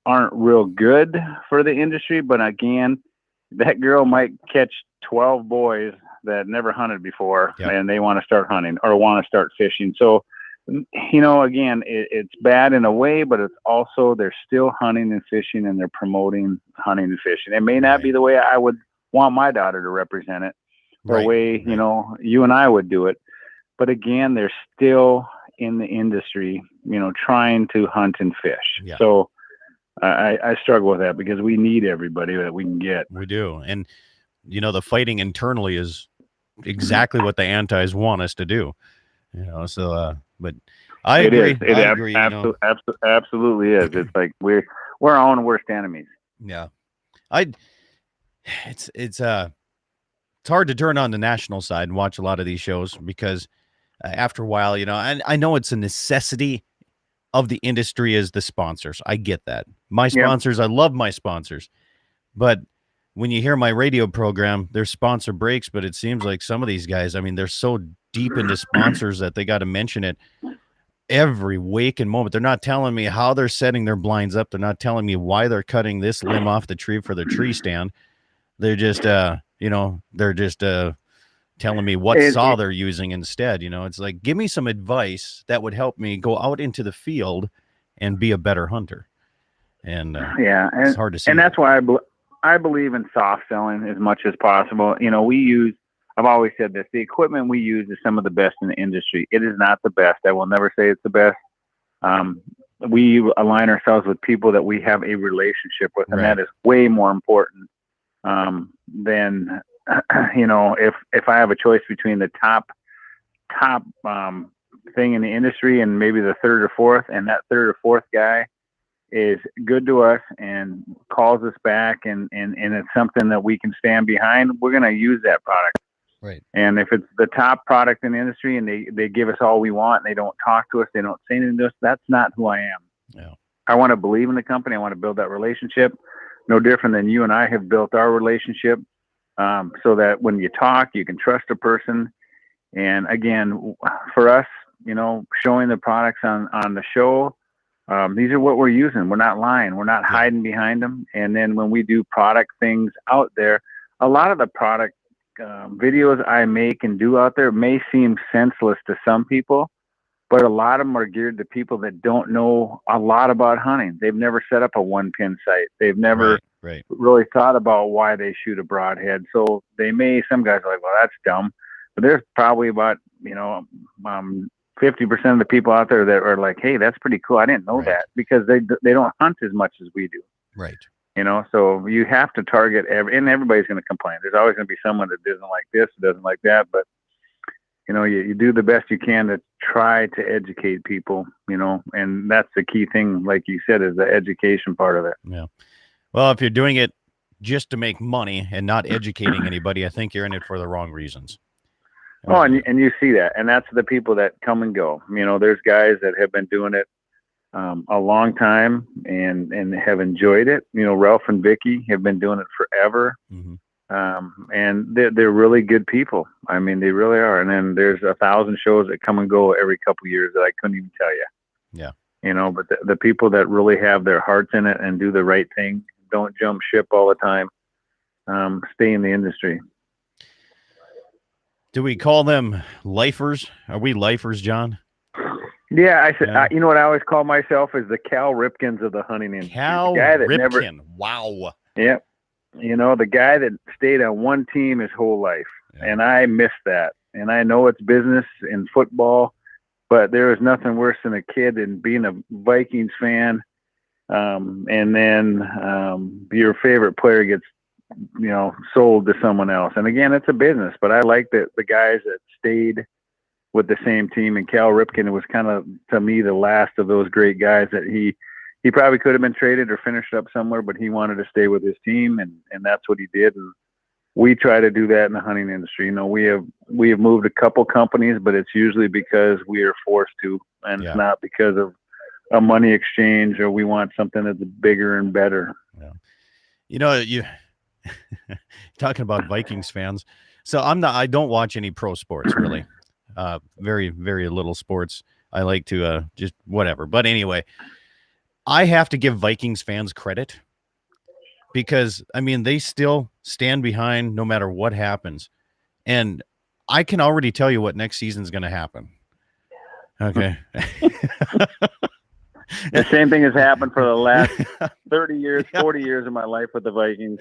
aren't real good for the industry. But again, that girl might catch 12 boys that never hunted before, and they want to start hunting or want to start fishing. So, again, it's bad in a way, but it's also, they're still hunting and fishing, and they're promoting hunting and fishing. It may not be the way I would want my daughter to represent it, or the way, you and I would do it. But again, they're still in the industry, trying to hunt and fish. Yeah. So I struggle with that because we need everybody that we can get. We do. And, the fighting internally is exactly what the antis want us to do. But I agree. I agree. Absolutely is. It's like we're our own worst enemies. Yeah. It's hard to turn on the national side and watch a lot of these shows because after a while, and I know it's a necessity of the industry is the sponsors. I get that. My sponsors, I love my sponsors. But when you hear my radio program, there's sponsor breaks, but it seems like some of these guys, they're so deep into sponsors that they got to mention it every waking moment. They're not telling me how they're setting their blinds up. They're not telling me why they're cutting this limb off the tree for their tree stand. They're just, telling me what saw they're using instead. It's like, give me some advice that would help me go out into the field and be a better hunter. And it's hard to see. And that's why I believe in soft selling as much as possible. I've always said this, the equipment we use is some of the best in the industry. It is not the best. I will never say it's the best. We align ourselves with people that we have a relationship with, and that is way more important than, if I have a choice between the top thing in the industry and maybe the third or fourth, and that third or fourth guy is good to us and calls us back and it's something that we can stand behind, we're going to use that product. Right. And if it's the top product in the industry and they give us all we want and they don't talk to us, they don't say anything to us, that's not who I am. Yeah. I want to believe in the company. I want to build that relationship. No different than you and I have built our relationship, so that when you talk, you can trust a person. And again, for us, showing the products on the show, these are what we're using. We're not lying. We're not hiding behind them. And then when we do product things out there, a lot of the product videos I make and do out there may seem senseless to some people, but a lot of them are geared to people that don't know a lot about hunting. They've never set up a one-pin sight. They've never really thought about why they shoot a broadhead. So some guys are like, well, that's dumb. But there's probably about, 50% of the people out there that are like, hey, that's pretty cool. I didn't know that, because they don't hunt as much as we do. Right. So you have to target and everybody's going to complain. There's always going to be someone that doesn't like this, doesn't like that. But, you do the best you can to try to educate people, and that's the key thing, like you said, is the education part of it. Yeah. Well, if you're doing it just to make money and not educating anybody, I think you're in it for the wrong reasons. Oh, and you see that, and that's the people that come and go. There's guys that have been doing it a long time and have enjoyed it. Ralph and Vicky have been doing it forever. Mm-hmm. And they're really good people. I mean, they really are. And then there's 1,000 shows that come and go every couple of years that I couldn't even tell you. Yeah. But the people that really have their hearts in it and do the right thing, don't jump ship all the time, stay in the industry. Do we call them lifers? Are we lifers, John? Yeah, I said. You know what I always call myself is the Cal Ripkins of the hunting industry. Cal Ripken. Wow. Yeah. The guy that stayed on one team his whole life, and I miss that. And I know it's business and football, but there is nothing worse than a kid and being a Vikings fan, and then your favorite player gets sold to someone else. And again, it's a business, but I like the guys that stayed with the same team. And Cal Ripken was kind of, to me, the last of those great guys that he probably could have been traded or finished up somewhere, but he wanted to stay with his team, and that's what he did. And we try to do that in the hunting industry. We have moved a couple companies, but it's usually because we are forced to, and it's not because of a money exchange or we want something that's bigger and better. Yeah. You talking about Vikings fans. So I don't watch any pro sports really. Very, very little sports. I like to just whatever. But anyway, I have to give Vikings fans credit because, they still stand behind no matter what happens. And I can already tell you what next season's going to happen. Okay. The same thing has happened for the last 30 years, 40 years of my life with the Vikings.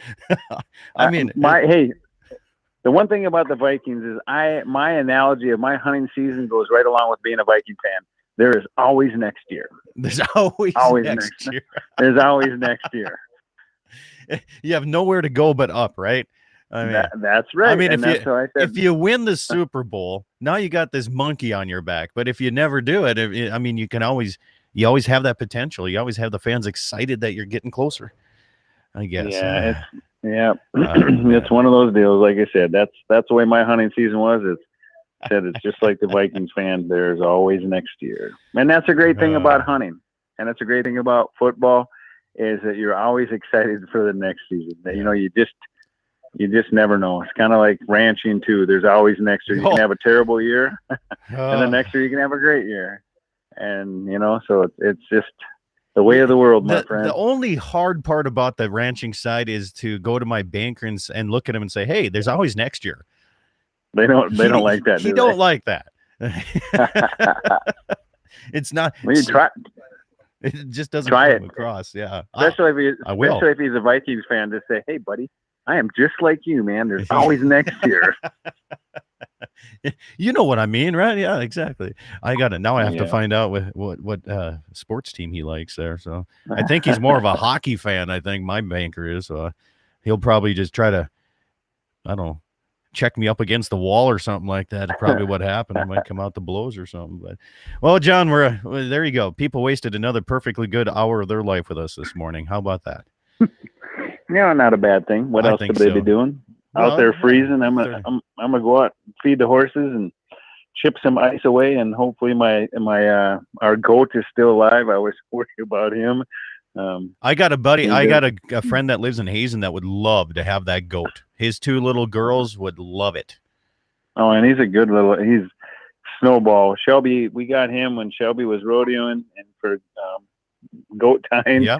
The one thing about the Vikings is my analogy of my hunting season goes right along with being a Viking fan. There is always next year. There's always next year. There's always next year. You have nowhere to go but up, right? That's right. If you win the Super Bowl, now you got this monkey on your back. But if you never do it, you always have that potential. You always have the fans excited that you're getting closer, I guess. Yeah, it's one of those deals. Like I said, that's the way my hunting season was. It's just like the Vikings fan. There's always next year, and that's a great thing about hunting, and that's a great thing about football, is that you're always excited for the next season. That you just never know. It's kind of like ranching too. There's always next year. You can have a terrible year, and the next year you can have a great year, and so it's just the way of the world, my friend. The only hard part about the ranching side is to go to my banker and look at him and say, "Hey, there's always next year." They don't like that. He don't like that. It's not. When you try, it just doesn't come across. Yeah, especially if he's a Vikings fan, to say, "Hey, buddy, I am just like you, man. There's always next year." You know what I mean, right? Yeah, exactly. I got it. Now I have to find out what sports team he likes there. So I think he's more of a hockey fan. I think my banker is. So he'll probably just try to, I don't know, check me up against the wall or something like that. It's probably what happened. I might come out the blows or something. But well, John, there you go. People wasted another perfectly good hour of their life with us this morning. How about that? Not a bad thing. What else could they be doing? Out there freezing. I'm gonna go out, feed the horses, and chip some ice away, and hopefully our goat is still alive. I always worry about him. I got a buddy. I got a friend that lives in Hazen that would love to have that goat. His two little girls would love it. Oh, and he's a good he's Snowball. Shelby, we got him when Shelby was rodeoing and for goat tying. Yeah.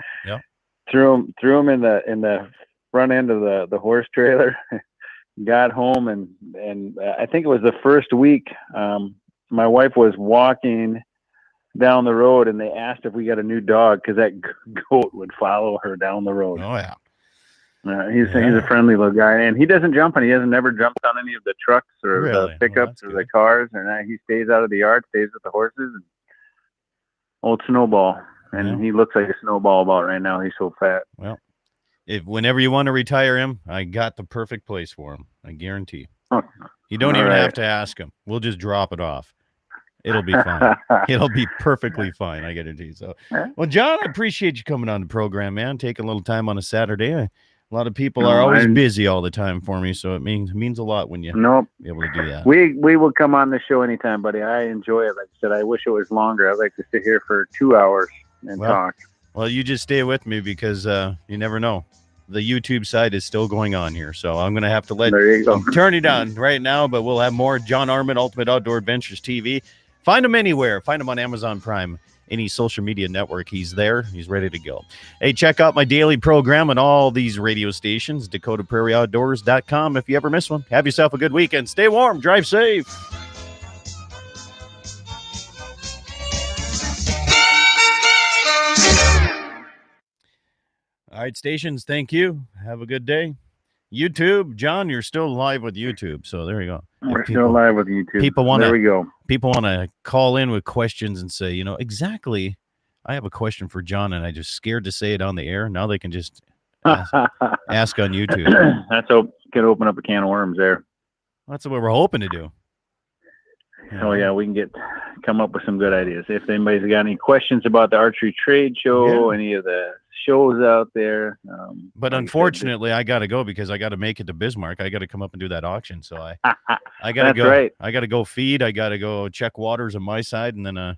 Threw him in the front end of the horse trailer. Got home and I think it was the first week. My wife was walking down the road and they asked if we got a new dog because that goat would follow her down the road. Oh yeah. He's a friendly little guy, and he doesn't jump, and he hasn't never jumped on any of the trucks or the pickups or the cars, and he stays out of the yard, stays with the horses. And old Snowball, and he looks like a snowball about right now. He's so fat. Well, whenever you want to retire him, I got the perfect place for him. I guarantee. You don't even have to ask him. We'll just drop it off. It'll be fine. It'll be perfectly fine. I guarantee. So, well, John, I appreciate you coming on the program, man. Taking a little time on a Saturday. A lot of people are always busy all the time for me, so it means a lot when you be able to do that. We will come on the show anytime, buddy. I enjoy it. Like I said, I wish it was longer. I'd like to sit here for 2 hours and talk. Well, you just stay with me because you never know. The YouTube side is still going on here, so I'm going to have to I'm turning down right now, but we'll have more John Arman, Ultimate Outdoor Adventures TV. Find him anywhere. Find him on Amazon Prime, any social media network. He's there. He's ready to go. Hey, check out my daily program on all these radio stations, DakotaPrairieOutdoors.com. If you ever miss one, have yourself a good weekend. Stay warm. Drive safe. All right, stations, thank you. Have a good day. YouTube, John, you're still live with YouTube, so there you go. We're still live with YouTube. There we go. People want to call in with questions and say, exactly, I have a question for John, and I just scared to say it on the air. Now they can just ask on YouTube. That's can open up a can of worms there. That's what we're hoping to do. We can come up with some good ideas. If anybody's got any questions about the archery trade show, any of the shows out there. But unfortunately, I got to go because I got to make it to Bismarck. I got to come up and do that auction. So I got to go. Right. I got to go feed. I got to go check waters on my side. And then,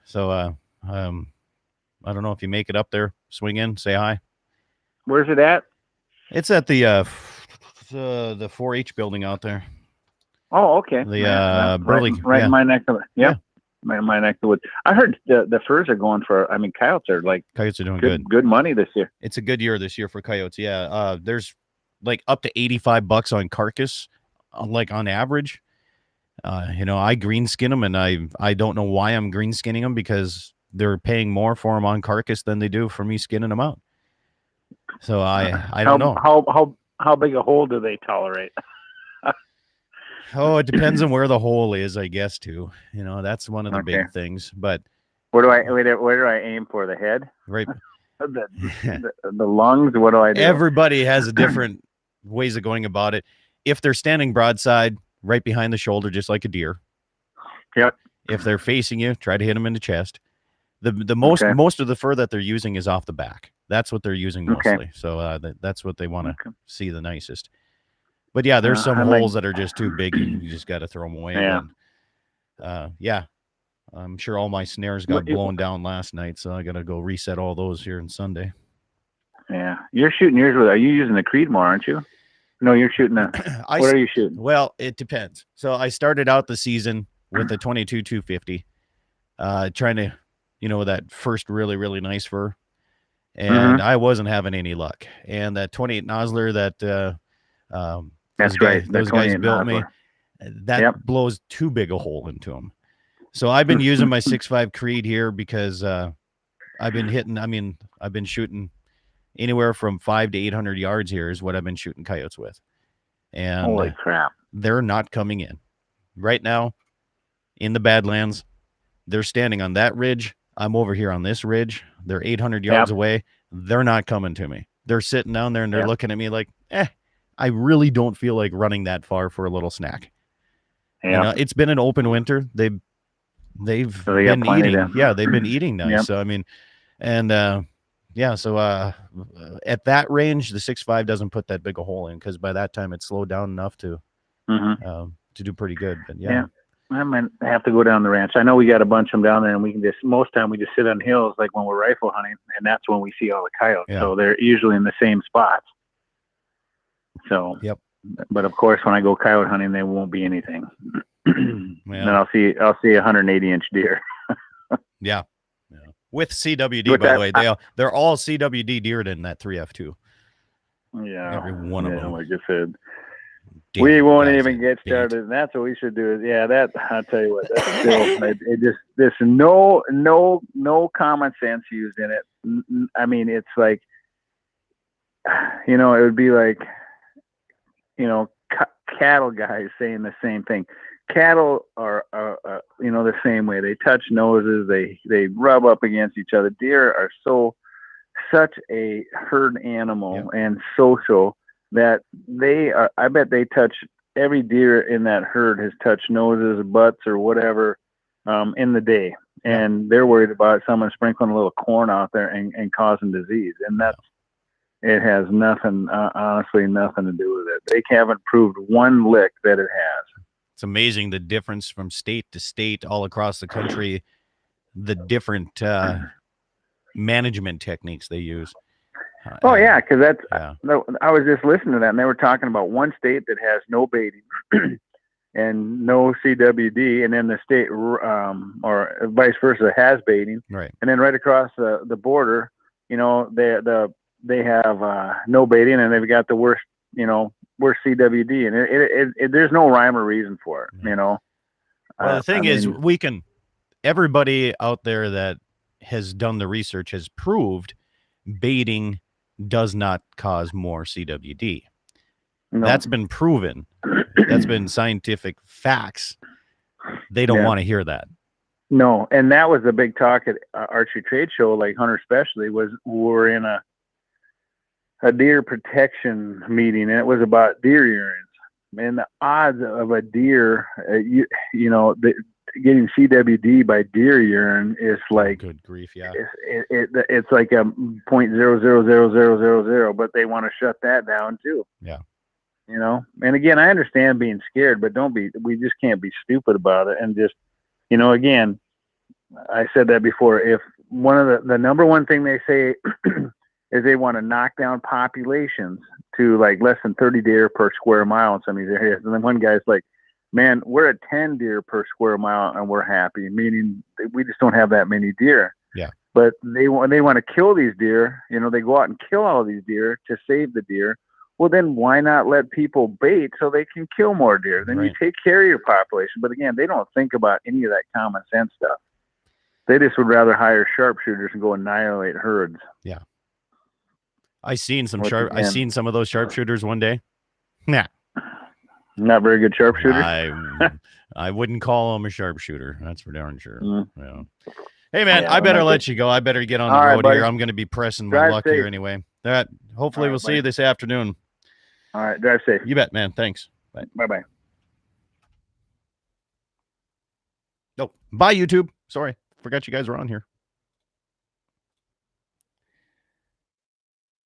So, I don't know if you make it up there, swing in, say hi. Where's it at? It's at the 4-H building out there. Oh, okay. The Burley. Right in my neck of it. Yeah. My neck of the woods. I heard the furs are going for. Coyotes are doing good money this year. It's a good year this year for coyotes. Yeah, there's up to $85 on carcass, on average. I green skin them, and I don't know why I'm green skinning them because they're paying more for them on carcass than they do for me skinning them out. So I don't know how big a hole do they tolerate. Oh, it depends on where the hole is, I guess, too. That's one of the big things. But where do I aim for? The head? Right. the lungs? What do I do? Everybody has a different ways of going about it. If they're standing broadside, right behind the shoulder, just like a deer. Yep. If they're facing you, try to hit them in the chest. The most of the fur that they're using is off the back. That's what they're using mostly. Okay. So that's what they want to see the nicest. But yeah, there's some holes that are just too big. You just got to throw them away. Yeah. And, I'm sure all my snares got blown down last night, so I got to go reset all those here on Sunday. Yeah. You're shooting yours are you using the Creedmoor, aren't you? No, you're shooting what are you shooting? Well, it depends. So I started out the season with the 22-250, trying to, that first really, really nice fur. And I wasn't having any luck. And that 28 Nosler that those guys built me, that blows too big a hole into them. So I've been using my 6.5 Creed here because I've been shooting anywhere from 500 to 800 yards here is what I've been shooting coyotes with. And holy crap, they're not coming in right now in the Badlands. They're standing on that ridge. I'm over here on this ridge. They're 800 yards away. They're not coming to me. They're sitting down there and they're looking at me like, I really don't feel like running that far for a little snack. Yeah. It's been an open winter. They've been eating. Yeah, they've been eating nice. Yep. So I mean, and so at that range, the 6.5 doesn't put that big a hole in because by that time it's slowed down enough to do pretty good. But yeah. I might have to go down the ranch. I know we got a bunch of them down there, and we can most time we just sit on hills like when we're rifle hunting, and that's when we see all the coyotes. Yeah. So they're usually in the same spots. So, but of course, when I go coyote hunting, there won't be anything. Then I'll see a 180-inch deer. Yeah. With CWD, by the way, they're all CWD deer in that 3F2. Yeah, every one of them. Like I said, we won't even get started. And that's what we should do. That I'll tell you what. That's still, there's no common sense used in it. I mean, it's like, it would be like, cattle guys saying the same thing. Cattle are the same way. They touch noses. They rub up against each other. Deer are such a herd animal and social that I bet they touch every deer in that herd has touched noses, butts, or whatever in the day. And they're worried about someone sprinkling a little corn out there and causing disease. And It has nothing, honestly, nothing to do with it. They haven't proved one lick that it has. It's amazing the difference from state to state all across the country, the different management techniques they use. Oh yeah, because I was just listening to that, and they were talking about one state that has no baiting and no CWD, and then the state or vice versa has baiting, right? And then right across the border, they have no baiting, and they've got the worst CWD, and there's no rhyme or reason for it. Well, the thing is, everybody out there that has done the research has proved baiting does not cause more CWD. No. That's been proven. That's been scientific facts. They don't want to hear that. No, and that was the big talk at archery trade show, like Hunter Specialty we're in a deer protection meeting, and it was about deer urines. Man, the odds of a deer, getting CWD by deer urine is like, good grief, yeah. It's like a 0.000000, but they want to shut that down too. Yeah. And again, I understand being scared, but we just can't be stupid about it. And just, again, I said that before. If one of the number one thing they say is they want to knock down populations to like less than 30 deer per square mile in some of these areas. And then one guy's like, man, we're at 10 deer per square mile and we're happy, meaning we just don't have that many deer. Yeah. But they want to kill these deer. They go out and kill all these deer to save the deer. Well, then why not let people bait so they can kill more deer? Then you take care of your population. But again, they don't think about any of that common sense stuff. They just would rather hire sharpshooters and go annihilate herds. Yeah. I seen some of those sharpshooters one day. Nah. Not very good sharpshooter. I wouldn't call him a sharpshooter. That's for darn sure. Yeah. Hey man, I better let you go. I better get on the road here. I'm going to be pressing my luck here anyway. Hopefully we'll see you this afternoon. All right, drive safe. You bet, man. Thanks. Bye. Bye. Oh, bye YouTube. Sorry, forgot you guys were on here.